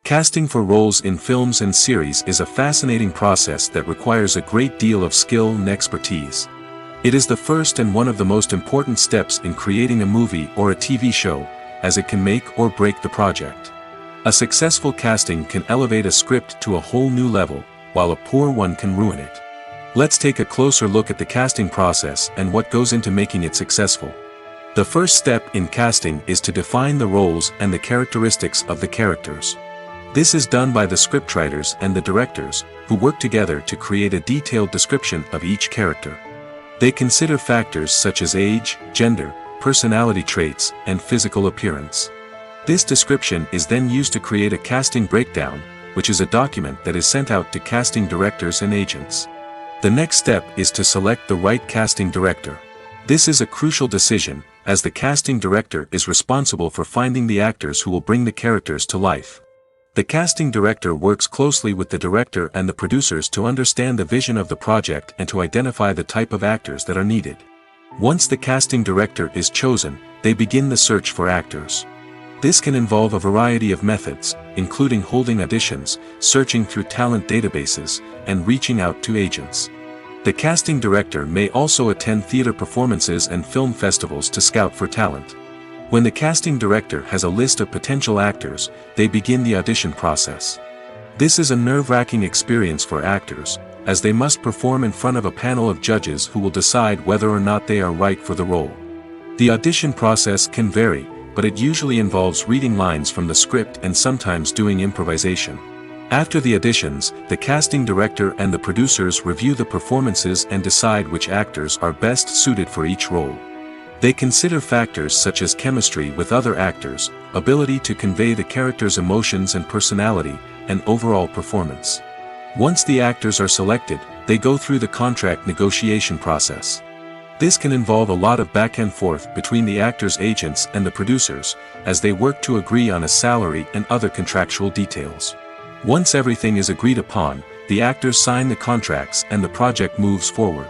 [SPEAKER 1] Casting for roles in films and series is a fascinating process that requires a great deal of skill and expertise. It is the first and one of the most important steps in creating a movie or a TV show, as it can make or break the project. A successful casting can elevate a script to a whole new level, while a poor one can ruin it. Let's take a closer look at the casting process and what goes into making it successful. The first step in casting is to define the roles and the characteristics of the characters. This is done by the scriptwriters and the directors, who work together to create a detailed description of each character. They consider factors such as age, gender, personality traits, and physical appearance. This description is then used to create a casting breakdown, which is a document that is sent out to casting directors and agents. The next step is to select the right casting director. This is a crucial decision, as the casting director is responsible for finding the actors who will bring the characters to life. The casting director works closely with the director and the producers to understand the vision of the project and to identify the type of actors that are needed. Once the casting director is chosen, they begin the search for actors. This can involve a variety of methods, including holding auditions, searching through talent databases, and reaching out to agents. The casting director may also attend theater performances and film festivals to scout for talent. When the casting director has a list of potential actors, they begin the audition process. This is a nerve-wracking experience for actors, as they must perform in front of a panel of judges who will decide whether or not they are right for the role. The audition process can vary, but it usually involves reading lines from the script and sometimes doing improvisation. After the auditions, the casting director and the producers review the performances and decide which actors are best suited for each role. They consider factors such as chemistry with other actors, ability to convey the character's emotions and personality, and overall performance. Once the actors are selected, they go through the contract negotiation process. This can involve a lot of back and forth between the actors' agents and the producers, as they work to agree on a salary and other contractual details. Once everything is agreed upon, the actors sign the contracts and the project moves forward.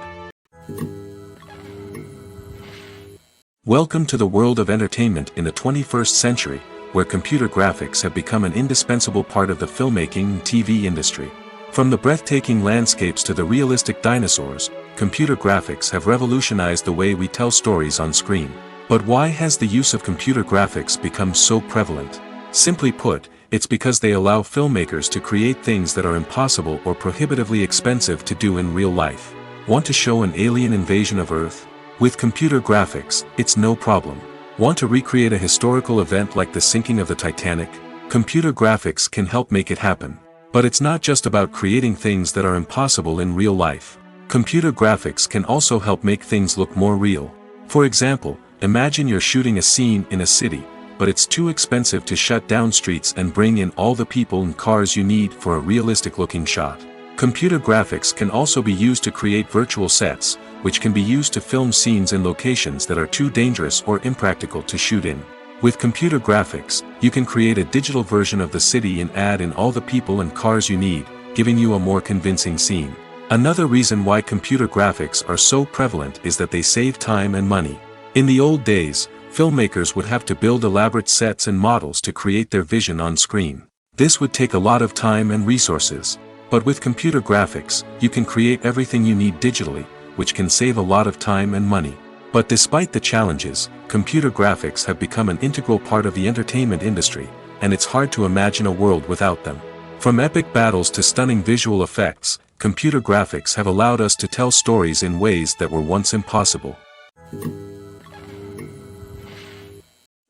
[SPEAKER 1] Welcome to the world of entertainment in the 21st century, where computer graphics have become an indispensable part of the filmmaking and TV industry. From the breathtaking landscapes to the realistic dinosaurs, computer graphics have revolutionized the way we tell stories on screen. But why has the use of computer graphics become so prevalent? Simply put, it's because they allow filmmakers to create things that are impossible or prohibitively expensive to do in real life. Want to show an alien invasion of Earth? With computer graphics, it's no problem. Want to recreate a historical event like the sinking of the Titanic? Computer graphics can help make it happen. But it's not just about creating things that are impossible in real life. Computer graphics can also help make things look more real. For example, imagine you're shooting a scene in a city, but it's too expensive to shut down streets and bring in all the people and cars you need for a realistic-looking shot. Computer graphics can also be used to create virtual sets, which can be used to film scenes in locations that are too dangerous or impractical to shoot in. With computer graphics, you can create a digital version of the city and add in all the people and cars you need, giving you a more convincing scene. Another reason why computer graphics are so prevalent is that they save time and money. In the old days, filmmakers would have to build elaborate sets and models to create their vision on screen. This would take a lot of time and resources. But with computer graphics, you can create everything you need digitally, which can save a lot of time and money. But despite the challenges, computer graphics have become an integral part of the entertainment industry, and it's hard to imagine a world without them. From epic battles to stunning visual effects, computer graphics have allowed us to tell stories in ways that were once impossible.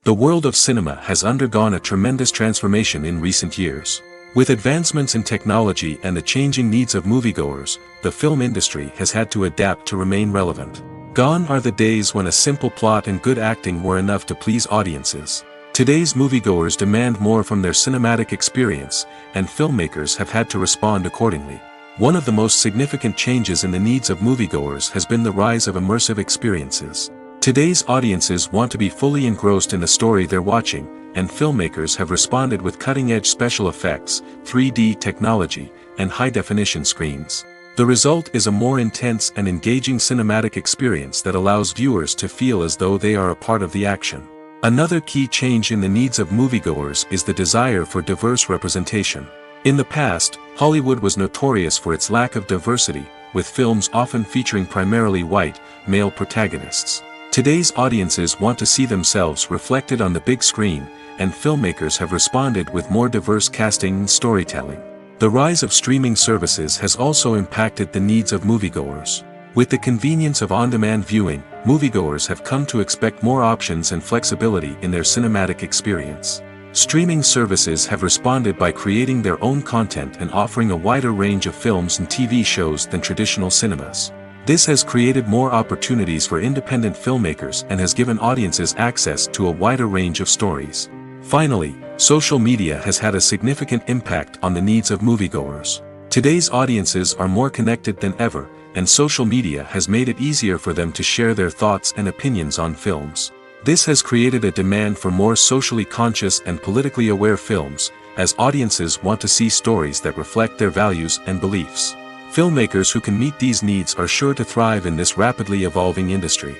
[SPEAKER 1] The world of cinema has undergone a tremendous transformation in recent years. With advancements in technology and the changing needs of moviegoers, the film industry has had to adapt to remain relevant. Gone are the days when a simple plot and good acting were enough to please audiences. Today's moviegoers demand more from their cinematic experience, and filmmakers have had to respond accordingly. One of the most significant changes in the needs of moviegoers has been the rise of immersive experiences. Today's audiences want to be fully engrossed in the story they're watching, and filmmakers have responded with cutting-edge special effects, 3D technology, and high-definition screens. The result is a more intense and engaging cinematic experience that allows viewers to feel as though they are a part of the action. Another key change in the needs of moviegoers is the desire for diverse representation. In the past, Hollywood was notorious for its lack of diversity, with films often featuring primarily white, male protagonists. Today's audiences want to see themselves reflected on the big screen, and filmmakers have responded with more diverse casting and storytelling. The rise of streaming services has also impacted the needs of moviegoers. With the convenience of on-demand viewing, moviegoers have come to expect more options and flexibility in their cinematic experience. Streaming services have responded by creating their own content and offering a wider range of films and TV shows than traditional cinemas. This has created more opportunities for independent filmmakers and has given audiences access to a wider range of stories. Finally, social media has had a significant impact on the needs of moviegoers. Today's audiences are more connected than ever, and social media has made it easier for them to share their thoughts and opinions on films. This has created a demand for more socially conscious and politically aware films, as audiences want to see stories that reflect their values and beliefs. Filmmakers who can meet these needs are sure to thrive in this rapidly evolving industry.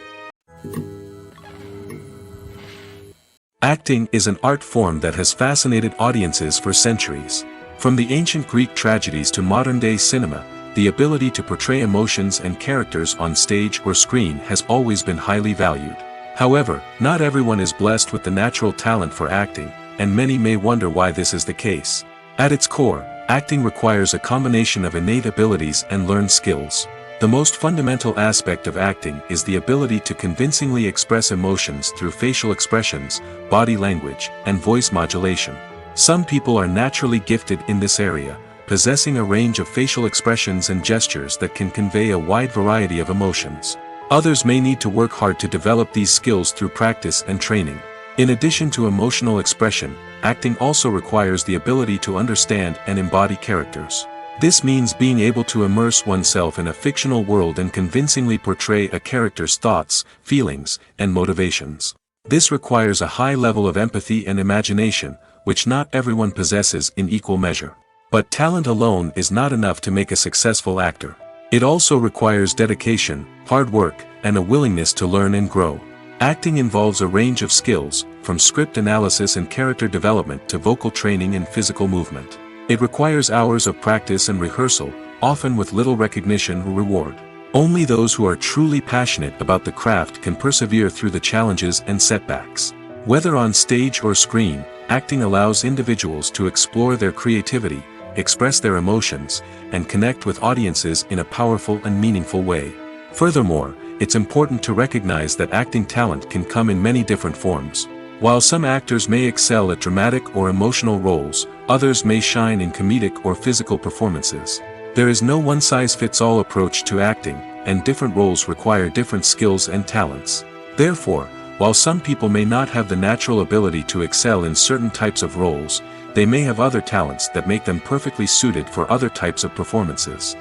[SPEAKER 1] Acting is an art form that has fascinated audiences for centuries. From the ancient Greek tragedies to modern-day cinema, the ability to portray emotions and characters on stage or screen has always been highly valued. However, not everyone is blessed with the natural talent for acting, and many may wonder why this is the case. At its core, acting requires a combination of innate abilities and learned skills. The most fundamental aspect of acting is the ability to convincingly express emotions through facial expressions, body language, and voice modulation. Some people are naturally gifted in this area, possessing a range of facial expressions and gestures that can convey a wide variety of emotions. Others may need to work hard to develop these skills through practice and training. In addition to emotional expression, acting also requires the ability to understand and embody characters. This means being able to immerse oneself in a fictional world and convincingly portray a character's thoughts, feelings, and motivations. This requires a high level of empathy and imagination, which not everyone possesses in equal measure. But talent alone is not enough to make a successful actor. It also requires dedication, hard work, and a willingness to learn and grow. Acting involves a range of skills, from script analysis and character development to vocal training and physical movement. It requires hours of practice and rehearsal, often with little recognition or reward. Only those who are truly passionate about the craft can persevere through the challenges and setbacks. Whether on stage or screen, acting allows individuals to explore their creativity, express their emotions, and connect with audiences in a powerful and meaningful way. Furthermore, it's important to recognize that acting talent can come in many different forms. While some actors may excel at dramatic or emotional roles, others may shine in comedic or physical performances. There is no one-size-fits-all approach to acting, and different roles require different skills and talents. Therefore, while some people may not have the natural ability to excel in certain types of roles, they may have other talents that make them perfectly suited for other types of performances.